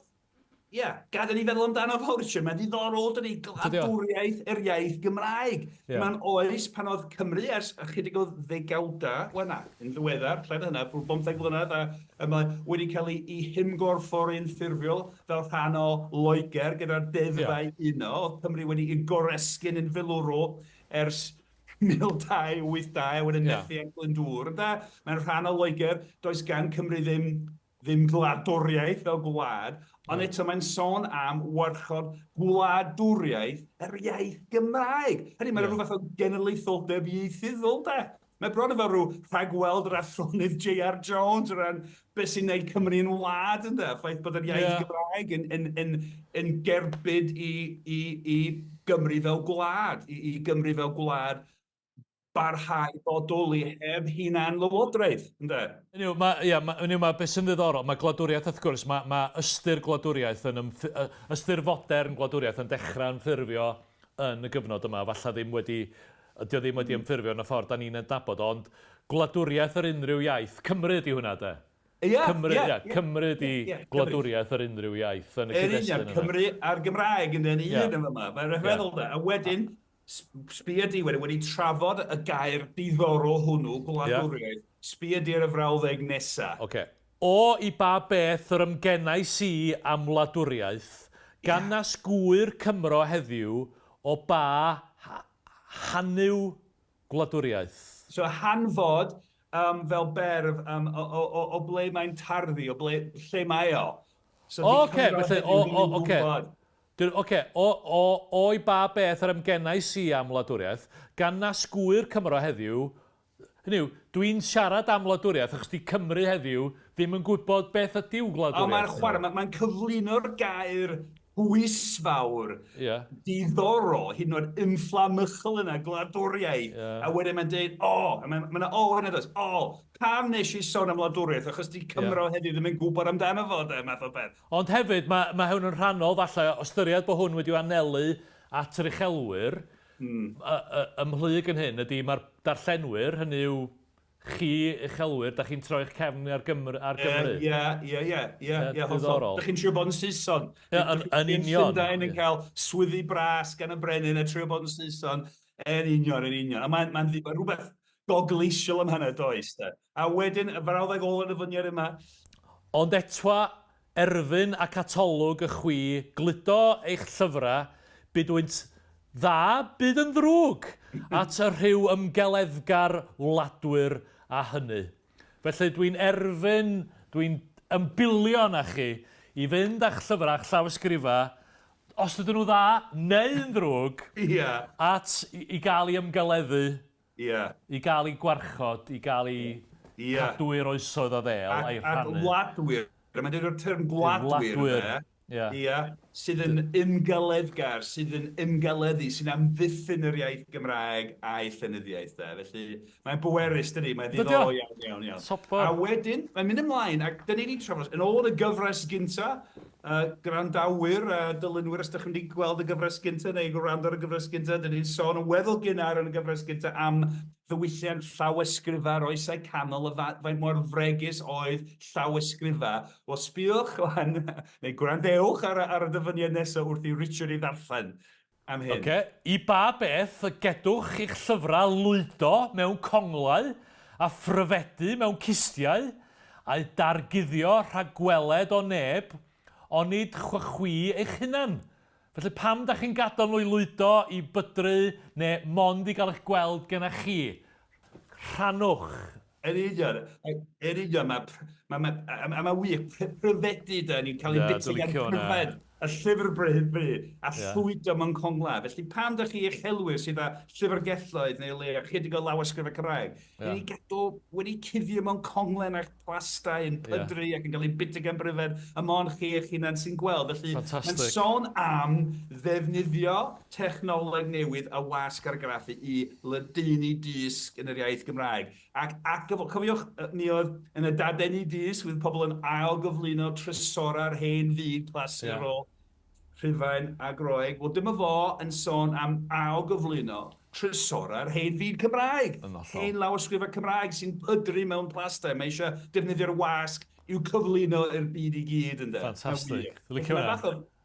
gada ni feddwl amdano fo, Richard, mae'n ddiddorol dyn ni gladwriaeth yr iaith Gymraeg. Mae'n oes pan oedd Cymru ers ychydig o ddegawda, wel na, yn ddiweddar, lle hynna, bwrw 15 mlynedd, a wedi cael ei hymgorffori'n ffurfiol fel rhan o Loegr gyda'r deddfau uno. Oedd Cymru wedi ei goresgyn yn filwrol ers 1282 wedi nethu yn Glyndŵr. Mae'n rhan o Loegr, does gan Cymru ddim gladwriaeth fel gwlad, ond eto mae'n sôn am warchod gwladwriaeth yr iaith Gymraeg. Hynny, mae'n rhywbeth o genedlaetholdeb ieithyddol, de. Mae bron efo rhyw rhagweld yr athronydd J.R. Jones o ran beth sy'n gwneud Cymru yn wlad, ynddo? Ffaith bod yr iaith Gymraeg yn gerbyd i Gymru fel gwlad, i Gymru fel gwlad barhau bodoli heb hunan lywodraeth, ynddo? Mae beth sy'n ddiddorol, mae gladwriaeth wrth gwrs, mae ystyr gladwriaeth, ystyr fodern gladwriaeth yn dechrau'n ffurfio yn y gyfnod yma, falle ddim wedi ymffurfio yn y ffordd da ni'n adnabod, ond gladwriaeth yr unrhyw iaith, Cymru ydi hwnna, de? Cymru ydi gladwriaeth yr unrhyw iaith yn y cyd-destun yna. Cymru a'r Gymraeg yn un yn yma, mae'n rhyfeddol, de. A wedyn, sbia di wedi trafod y gair diddorol hwnnw, gwladwriaeth, sbia di'r y frawddeg nesa. O i ba beth yr ymgennais i am wladwriaeth, gan nas gwyr Cymro heddiw o ba hanyw gwladwriaeth. So hanfod fel berf o ble mae'n tarddu, lle mae o. O i ba beth yr ymgennais i am wladwriaeth, gan nas gwyr Cymro heddiw, hynny yw, dwi'n siarad am wladwriaeth achos di Cymru heddiw ddim yn gwybod beth ydyw gwladwriaeth. Mae'n cyflwyno'r gair hwysfawr, diddorol, hyd yn oed inflamychol yna, gladwriaeth. A wedyn mae'n dweud, mae'n yna dos, pam nes i sôn am wladwriaeth, achos di Cymro heddiw ddim yn gwybod amdano fo, math o beth. Ond hefyd, mae hwn yn rhannol, falle, ystyried bod hwn wedi anelu at yr uchelwyr, ymhlug yn hyn ydy mae'r darllenwyr, hynny yw chi uchelwyr, da chi'n troi'ch cefn ar Gymru? Da chi'n trio bod yn Saeson. Yn union. Llundain yn cael swyddi bras gan y brenin a trio bod yn Saeson. Yn union. A mae'n rhywbeth gogleisiol am hynny, does. A wedyn, y frawddeg ôl yn y fyniad yma. Ond etwa erfyn a catolwg y chwi, gludo eich llyfrau, bydwynt dda, byd yn ddrwg, at y rhyw ymgeleddgar wladwyr a hynny. Felly dwi'n ymbilio na chi i fynd a'ch llyfrau, a'ch llawysgrifa, os ydyn nhw dda neu yn ddrwg, at i gael ei ymgeleddu, i gael ei gwarchod, i gael ei cadw'r oesoedd o ddel a'i rhannu. A wladwyr, mae'n dweud o'r term gladwyr, sydd yn ymgeleddgar, sydd yn ymgeleddu, sy'n amddiffyn yr iaith Gymraeg a'i llenyddiaeth. Felly, mae'n bwerus, dydy, mae'n ddiddorol iawn. A wedyn, mae'n mynd ymlaen, ac dyn ni wedi trafod, yn ôl y gyfres gynta, grandawyr, dylunwyr, os ydych chi'n wedi gweld y gyfres gynta, neu gwrando ar y gyfres gynta, dyn ni'n sôn yn weddol gynnar yn y gyfres gynta am ddiwylliant llawysgrifau oesau canol, faint mor fregus oedd llawysgrifau. Wel, sbiwch o'n, neu gwrandewch ar y dyfyniad nesaf wrth i Richard i ddarllen am hyn. I ba beth gedwch i'ch llyfrau lwydo mewn conglau a phryfedu mewn cistiau a'i darguddio rhagweled o neb, onid chwychwi eich hunan. Felly pam da chi'n gadael nhw i lwydo, i bydru, neu mond i gael eich gweld gyda chi? Rhannwch. Yn union. Mae wych, pryfedu da, ni'n cael ei bytu gan pryfed. Y llyfr bryd, a llwydo mewn congla. Felly pam da chi uchelwyr sydd â llyfrgelloedd neu le, chydig o lawysgrifau Cymraeg, ni gadw wedi cuddio mewn conglen a'ch plastau yn pydru ac yn cael ei byta gan bryfed y mon chi eich hunan sy'n gweld. Felly mae'n sôn am ddefnyddio technoleg newydd a wasg argraffu i ledaenu disg yn yr iaith Gymraeg. Ac cofiwch, ni oedd yn y dadenu disg, fydd pobl yn ail gyflwyno trysora'r hen fyd plasurol, Rhufain a Groeg. Wel, dyma fo yn sôn am ail gyflwyno trysora'r hen fyd Cymraeg. Hen lawysgrifau Cymraeg sy'n pydru mewn plastau. Mae eisiau defnyddio'r wasg yw cyflwyno i'r byd I gyd yn Ffantastig.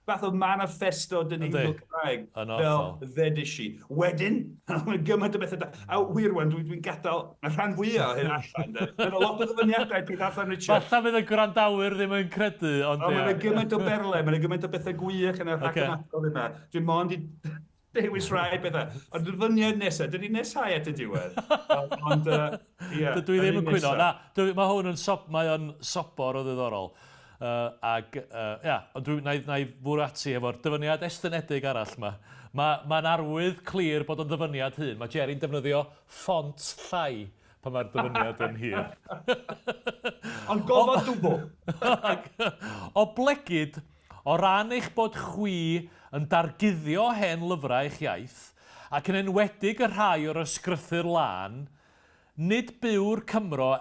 Fath o Maniffesto dyneiddiol Cymraeg, fel ddedys I. Wedyn, mae'n gymaint o bethau da. A wirwan, dwi'n gadael y rhan fwyaf o hyn allan. Mae'n lot o ddyfyniadau bydd allan Richard. Falla fydd y gwrandawyr ddim yn credu, ond... Mae'n gymaint o berle, mae'n gymaint o bethau gwych yn y rhagymadrodd yma. Dwi'n mond I dewis rai bethau. Ond dyfyniad nesaf, dyn ni'n nesau at y diwedd. Ond, ie. Dwi ddim yn cwyno. Mae hwn yn sobor o ddiddorol. Ond na I fwr ati efo'r dyfyniad estynedig arall yma. Mae'n arwydd clir bod o'n dyfyniad hyn. Mae Jerry'n defnyddio ffont llai pan mae'r dyfyniad yn hir. Ond gofod dwbl. O blegyd, o ran eich bod chwi yn darguddio hen lyfrau eich iaith, ac yn enwedig y rhai o'r ysgrythu'r lân, nid byw'r Cymro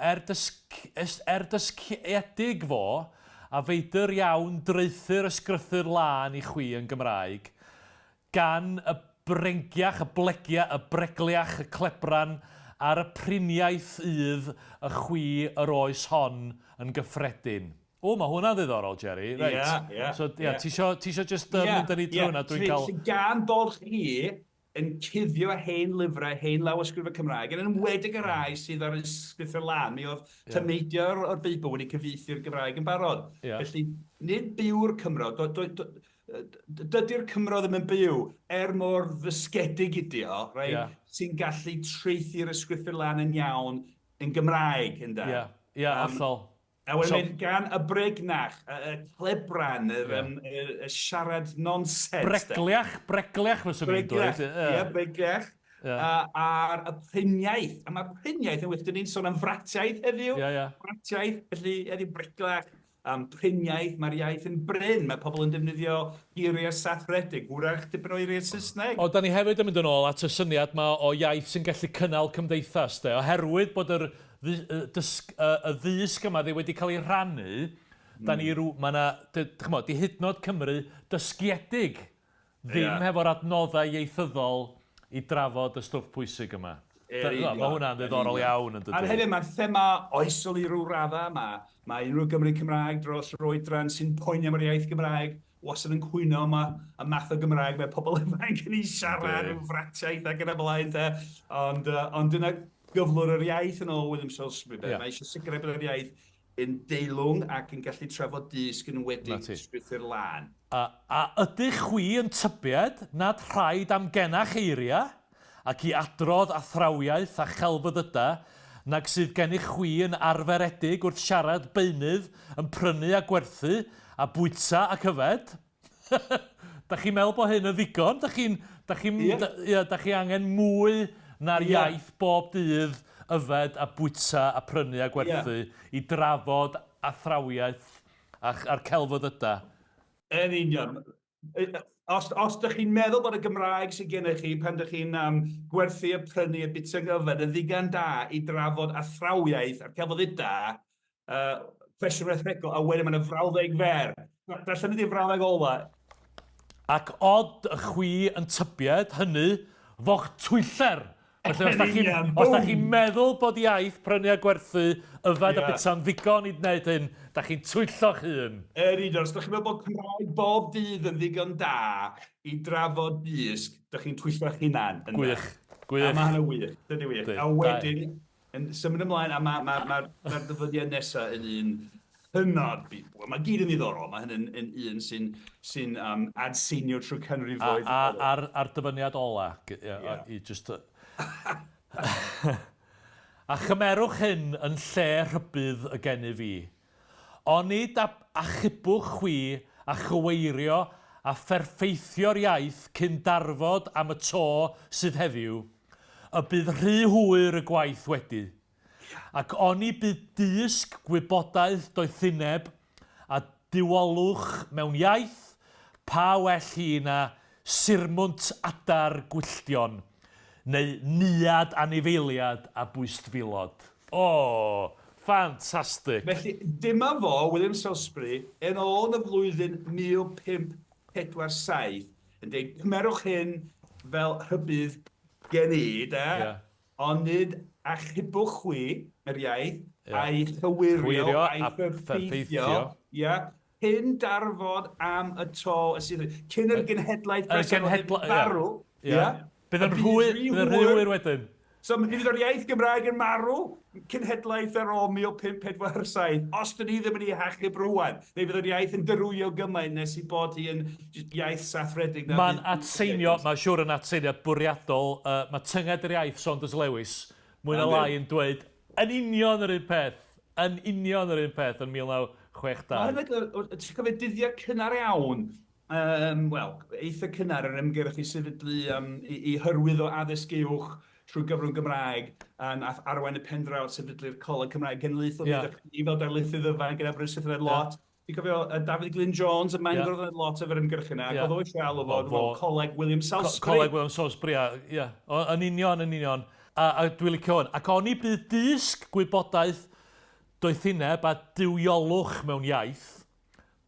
dysgiedig fo, a feidr iawn dreuthu'r ysgrythu'r lân I chwi yn Gymraeg, gan y brengiach, y bregliach, y clebran a'r y priniaeth ydd y chwi yr oes hon yn gyffredin. O, mae hwnna'n ddiddorol, Jerry. Right. So, ti isio just mynd â ni trwy hwnna? Gan bod chi yn cuddio hen lyfrau, hen lawysgrifau Cymraeg, yn enwedig y rai sydd ar ysgrifau'r lan. Mi oedd dyneiddiol o'r Beibl wedi cyfieithu'r Gymraeg yn barod. Felly, nid byw'r Cymro. Dydy'r Cymro ddim yn byw, mor ddysgedig idio, sy'n gallu treithi'r ysgrifau'r lan yn iawn yn Gymraeg. Hollol. A wedyn gan y bregnach, y clebran, y siarad nonsens. Bregleach fyswn i'n dweud. Bregleach. A'r priniaeth. A mae'r priniaeth yn wych, dyn ni'n sôn am fratiaeth heddiw. Fratiaeth, felly edrych bregleach. Priniaeth, mae'r iaith yn bryn. Mae pobl yn defnyddio geiriau sathredig, wrach dipyn o eiriau Saesneg. O, da ni hefyd yn mynd yn ôl at y syniad yma o iaith sy'n gallu cynnal cymdeithas, oherwydd bod y ddysg yma wedi cael ei rannu, da ni di hydnod Cymru dysgiedig ddim hefo'r adnoddau ieithyddol I drafod y stwff pwysig yma. Mae hwnna'n ddiddorol iawn yn dydy. A hefyd mae'r thema oesol I ryw radda. Mae unrhyw Gymru Cymraeg dros yr oedran sy'n poeni am yr iaith Gymraeg, wastad yn cwyno am y math o Gymraeg, mae pobl yma'n yn ei siarad yn fratiaeth ac yn y blaen. Ond dyna gyflwr yr iaith yn ôl William Salesbury. Mae eisiau sicrhau bod yr iaith yn deilwng ac yn gallu trafod dysg yn wedig ysgrifau'r lan. A ydych chwi yn tybied nad rhaid am genach eiriau ac I adrodd athrawiaeth a chelfyddyda nag sydd gennych chwi yn arferedig wrth siarad beunydd yn prynu a gwerthu a bwyta ac yfed? Da chi'n meddwl bod hyn yn ddigon? Da chi angen mwy na'r iaith bob dydd yfed a bwyta a prynu a gwerthu I drafod athrawiaeth a'r celfyddyda? Yn union. Os ydych chi'n meddwl bod y Gymraeg sydd gennych chi pan ydych chi'n gwerthu a prynu a bita yfed yn ddigon da I drafod athrawiaeth a'r celfyddyda, cwestiwn rhethregol, a wedyn mae'n y frawddeg fer. Felly ydy'r frawddeg ola. Ac od y chwi yn tybied hynny fo'ch twyller. Felly, os da chi'n meddwl bod iaith prynu a gwerthu yfed a bita'n ddigon I wneud hyn, da chi'n twyllo'ch hun. Os da chi'n meddwl bod Cymraeg bob dydd yn ddigon da I drafod dysg, da chi'n twyllo'ch hunan. Gwych. A mae hynny wych. Dydy wych. A wedyn, yn symud ymlaen, a mae'r dyfyniad nesaf yn un hynod. Mae gyd yn ddiddorol. Mae hyn yn un sy'n adsinio trwy canrifoedd. A'r dyfyniad ola. I just... A chymerwch hyn yn lle rhybydd y geni fi. Onid a chybwch chwi a chyweirio a pherffeithio'r iaith cyn darfod am y to sydd heddiw, y bydd rhy hwyr y gwaith wedi. Ac oni bydd dysg gwybodaeth doethineb a diwalwch mewn iaith pa well hi na sirmwnt adar gwylltion, neu niad anifeiliad a bwystfilod. O, ffantastig. Felly, dyma fo, William Salesbury, yn ôl y flwyddyn 1547, yn dweud, cymerwch hyn fel hybydd gen I, da? ond nid achubwch chwi, yr iaith, a'i chywirio, a'i ffyrffeithio, cyn darfod am y to, cyn yr genhedlaeth bresennol farw, bydd yn rhwyr wedyn. So, mi fydd yr iaith Gymraeg yn marw cenhedlaeth ar ôl 1547. Os dyn ni ddim yn ei hachub rwan, neu fydd yr iaith yn dyrwyo gymaint nes i bod hi yn iaith sathredeg. Mae'n atseinio, mae'n siŵr yn atseinio bwriadol, mae tynged yr iaith Saunders Lewis, mwyn o lai yn dweud, yn union yr un peth, yn 1960. Ti'n cofio dyddiau cynnar iawn, eitha cynnar yn ymgyrch i sefydlu i hyrwydd o addysg uwch trwy gyfrwng Gymraeg, a nath arwain y pendraw sefydlu'r Coleg Cymraeg Genedlaethol, i fel darlithydd yfan gyda Bryswyd yn lot. Ti'n cofio David Glyn Jones, y Mangor yn lot efo'r ymgyrch yna, oedd o'i sial o fod Coleg William Salesbury. Coleg William Salesbury, ie. Yn union. A dwi'n licio hwn. Ac oni bydd disg gwybodaeth doethineb a diwiolwch mewn iaith,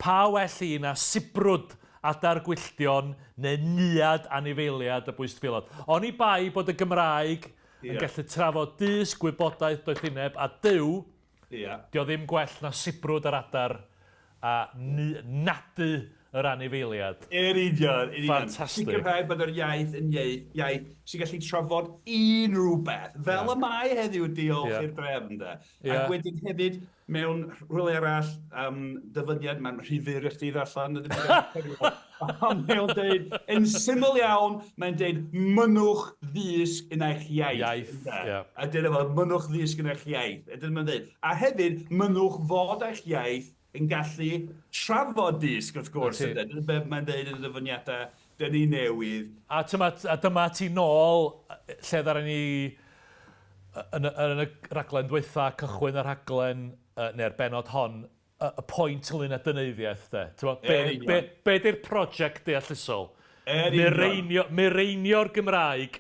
pa well i na sibrwd adar gwylltion neu niad anifeiliad y bwystfilod. Oni bai bod y Gymraeg yn gallu trafod disg gwybodaeth doethineb a dyw, dio ddim gwell na sibrwd yr adar a nadu yr anifeiliad. Union. Ffantastig. Sicrhau bod yr iaith yn iaith sy'n gallu trafod unrhyw beth. Fel y mae heddiw diolch i'r drefn. Ac wedyn hefyd, mewn rhywle arall, dyfyniad, mae'n rhifur eich di ddarllen. Ond mae'n dweud, yn syml iawn, mae'n dweud, mynnwch ddysg yn eich iaith. A dyna fel, mynnwch ddysg yn eich iaith. A hefyd, mynnwch fod eich iaith yn gallu trafod disg, wrth gwrs. Mae'n dweud yn y dyfyniadau, dyn ni newydd. A dyma ti nôl, lle ddara ni yn y raglen dwytha, cychwyn y raglen, neu'r bennod hon, y pwynt ynglyn â dyneiddiaeth, de. Be di'r prosiect deallusol? Mireinio'r Gymraeg,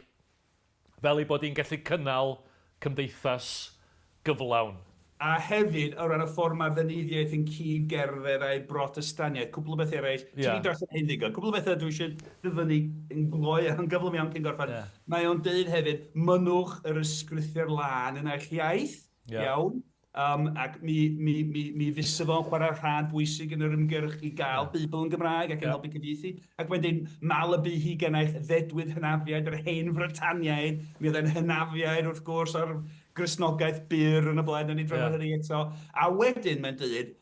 fel i bod hi'n gallu cynnal cymdeithas gyflawn. A hefyd, o ran y ffordd mae'r ddyneiddiaeth yn cyd-gerdded a'i brotestaniaeth, cwbl o beth eraill, ti'n darllen hyn ddigon, cwbl o bethau dwi eisiau dyfynu yn gloi yn gyflym iawn cyn gorffen. Mae o'n dweud hefyd, mynnwch yr ysgrythio'r lan yn eich iaith, iawn, ac mi fysa fo'n chwarae rhan bwysig yn yr ymgyrch i gael Beibl yn Gymraeg ac yn helpu cyfieithu. Ac wedyn, mal y bu hi gen eich ddedwydd hynafiaid, yr hen Frytaniaid, mi oedd e'n hynafiaid wrth gwrs ar Gristnogaeth byr yn y blaen, yn ei drafod hynny eto. A wedyn, mae'n dweud,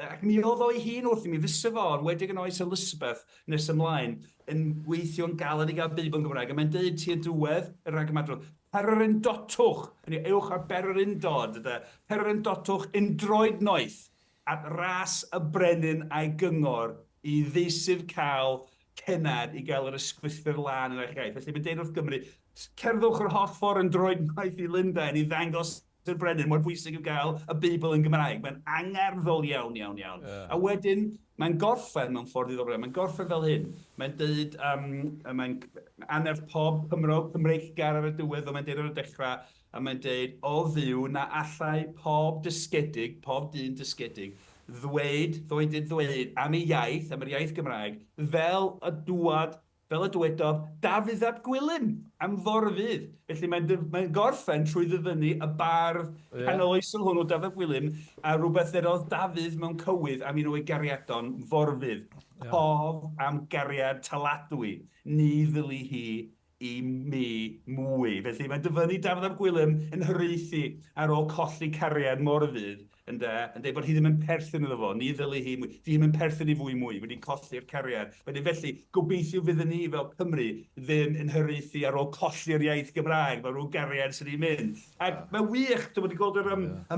ac mi oedd o'i hun wrth i mi fysa fo, wedi yn oes Elizabeth nes ymlaen, yn gweithio'n galed i gael Beibl yn Gymraeg. A mae'n dweud tua diwedd y rhagymadrodd, pererindotwch, yn ei ewch ar bererindod, pererindotwch yn droed noeth at ras y brenin a'i gyngor i ddeisif cael cenad i gael yr ysgwythio'r lan yn eich iaith. Felly mae'n dweud wrth Gymru, cerddwch yr holl ffordd yn droed noeth i Lundain i ddangos y brenin mor bwysig i'w gael y Beibl yn Gymraeg. Mae'n angerddol iawn. A wedyn, mae'n gorffen mewn ffordd ddiddorol. Mae'n gorffen fel hyn. Mae'n dweud, mae'n anerth pob Cymreiggar ar y diwedd, mae'n dweud ar y dechrau, a mae'n dweud, o ddiw na allai pob dysgedig, pob dyn dysgedig, ddweud am ei iaith, am yr iaith Gymraeg, fel y dywedodd Dafydd ap Gwilym am forfydd. Felly mae'n gorffen trwy ddyfynu y bardd canoloesol hwnnw Dafydd ap Gwilym a rhywbeth ddedodd Dafydd mewn cywydd am un o'i gariadon forfydd. Pof am gariad taladwy, ni ddylu hi i mi mwy. Felly mae'n dyfynu Dafydd ap Gwilym yn hyreithu ar ôl colli cariad morfydd yn dweud bod hi ddim yn perthyn iddo fo, ni ddylu hi mwy, di ddim yn perthyn i fwy, wedi colli'r cariad. Wedyn felly, gobeithio fyddwn ni fel Cymru ddim yn hyreithu ar ôl colli'r iaith Gymraeg, fel rhyw gariad sydd wedi mynd. Ac mae'n wych, dwi'n wedi gweld y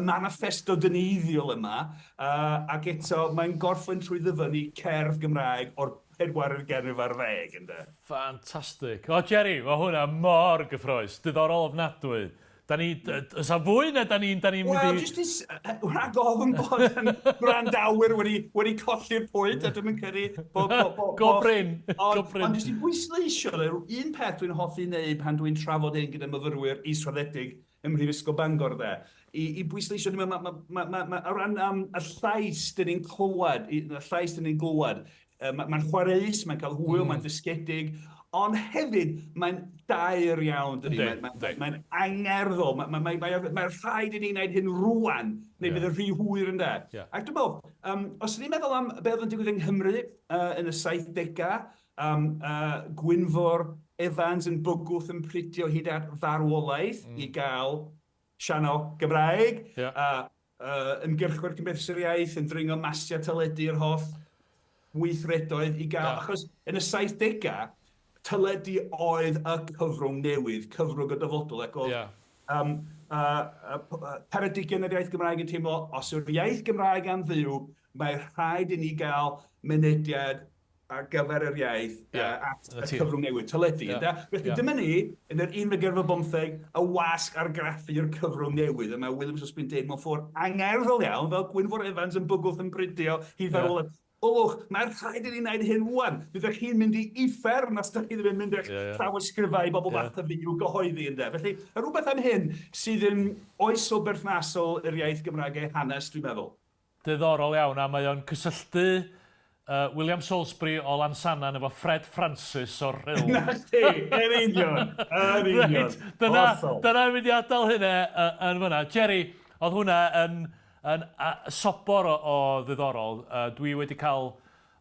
Maniffesto dyneiddiol yma, ac eto mae'n gorffen trwy ddyfynu cerdd Gymraeg o'r 4 ganrif ar 10. Ffantastig. O, Jerry, mae hwnna mor gyffrous, diddorol ofnadwy. Da ni, ys a fwy na da ni'n mynd i... Wel, jyst rhag ofn bod yn brandawyr wedi colli'r pwynt, a dwi'n credu... Go Bryn. Ond jyst i bwysleisio, un peth dwi'n hoffi wneud pan dwi'n trafod ein gyda myfyrwyr israddedig ym Mhrifysgol Bangor, i bwysleisio, o ran y llais dyn ni'n clywed, Mae'n chwareus, mae'n cael hwyl, mae'n ddysgedig, ond hefyd mae'n dair iawn, mae'n angerddol, mae'n rhaid i ni wneud hyn rwan, neu bydd y rhy hwyr yn de. Ac dwi'n meddwl, os ni'n meddwl am beth yn digwydd yng Nghymru yn y 70au, Gwynfor Evans yn bygwth yn pridio hyd at farwolaeth i gael sianel Gymraeg, ymgyrchwyr Cymdeithas yr Iaith yn dringo mastia teledu yr holl weithredoedd i gael, achos yn y 70au, teledu oedd y cyfrwng newydd, cyfrwng y dyfodol, ac oedd Peredigion yr iaith Gymraeg yn teimlo, os yw'r iaith Gymraeg am ddiw, mae rhaid i ni gael mynediad ar gyfer yr iaith at y cyfrwng newydd, teledu. Felly dyma ni, yn yr 1915, y wasg argraffu'r cyfrwng newydd. Mae William Salesbury'n dweud mewn ffordd angerddol iawn, fel Gwynfor Evans yn bygwth yn bridio hyd fel olwch, mae'r rhaid i ni wneud hyn rwan. Byddech chi'n mynd i iffer nas da chi ddim yn mynd i'ch llawysgrifau i bobl fath y fi i'w gyhoeddi ynddo. Felly, rhywbeth am hyn sydd yn oesol berthnasol yr iaith Gymraeg eu hanes, dwi'n meddwl. Diddorol iawn, a mae o'n cysylltu William Salesbury o Lansannan efo Fred Francis o'r Rhyl. Na chdi, yn union. Dyna'n mynd i adael hynna yn fyna. Jerry, oedd hwnna yn sobor o ddiddorol. Dwi wedi cael,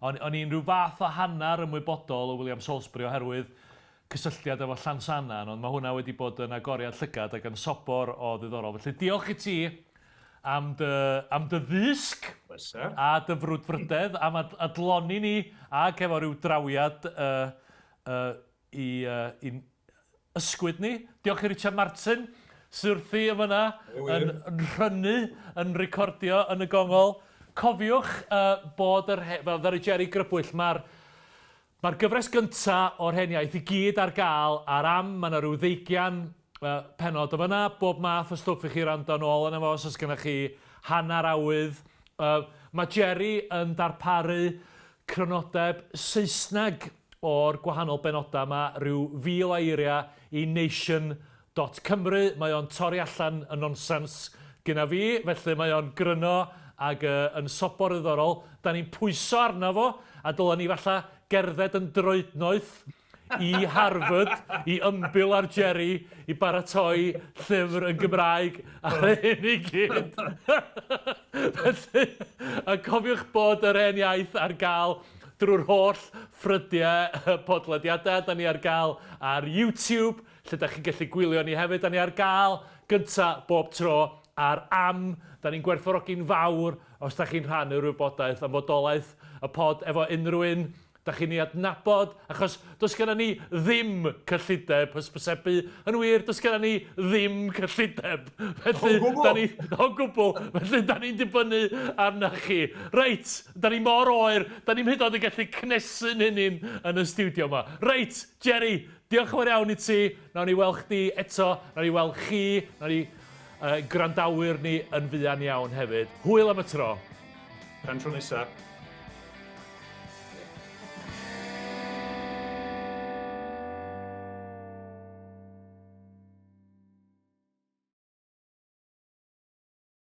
o'n i'n rhyw fath o hanner ymwybodol o William Salesbury oherwydd cysylltiad efo Llansannan, ond mae hwnna wedi bod yn agoriad llygad ac yn sobor o ddiddorol. Felly diolch i ti am dy ddysg a dy frwdfrydedd, am adloni ni ac efo rhyw drawiad i ysgwyd ni. Diolch i Richard Martin, sy'n wrthi yn fyna, yn rhynnu, yn recordio yn y gongol. Cofiwch bod fel ddari Jerry Grybwyll, mae'r gyfres gyntaf o'r hen iaith i gyd ar gael ar am, mae yna rhyw 20 pennod o fyna, bob math o stwff i chi rando nôl yn efo, os gennych chi hanner awydd. Mae Jerry yn darparu crynodeb Saesneg o'r gwahanol benodau yma, rhyw 1000 o eiriau i nation.cymru. Mae o'n torri allan y nonsens gyda fi, felly mae o'n gryno ac yn sobor ddiddorol. Da ni'n pwyso arno fo, a dylen ni falla gerdded yn droednoeth i Harvard, i ymbil ar Jerry, i baratoi llyfr yn Gymraeg ar hyn i gyd. Felly, a cofiwch bod yr hen iaith ar gael drwy'r holl ffrydiau podlediadau. Da ni ar gael ar YouTube, lle da chi'n gallu gwylio ni hefyd. Da ni ar gael gynta bob tro ar am. Da ni'n gwerthfawrogi'n fawr os da chi'n rhannu'r wybodaeth am fodolaeth y pod efo unrhyw un da chi'n ei adnabod, achos does gennym ni ddim cyllideb hysbysebu. Yn wir, does gennym ni ddim cyllideb. Felly, o gwbl. Felly, da ni'n dibynnu arna chi. Reit, da ni mor oer, da ni'n hyd yn gallu cnesu'n hynny'n yn y studio yma. Reit, Jerry, diolch yn fawr iawn i ti. Nawn ni weld chdi eto, nawn ni weld chi, nawn ni grandawyr ni yn fuan iawn hefyd. Hwyl am y tro. Tan tro nesaf.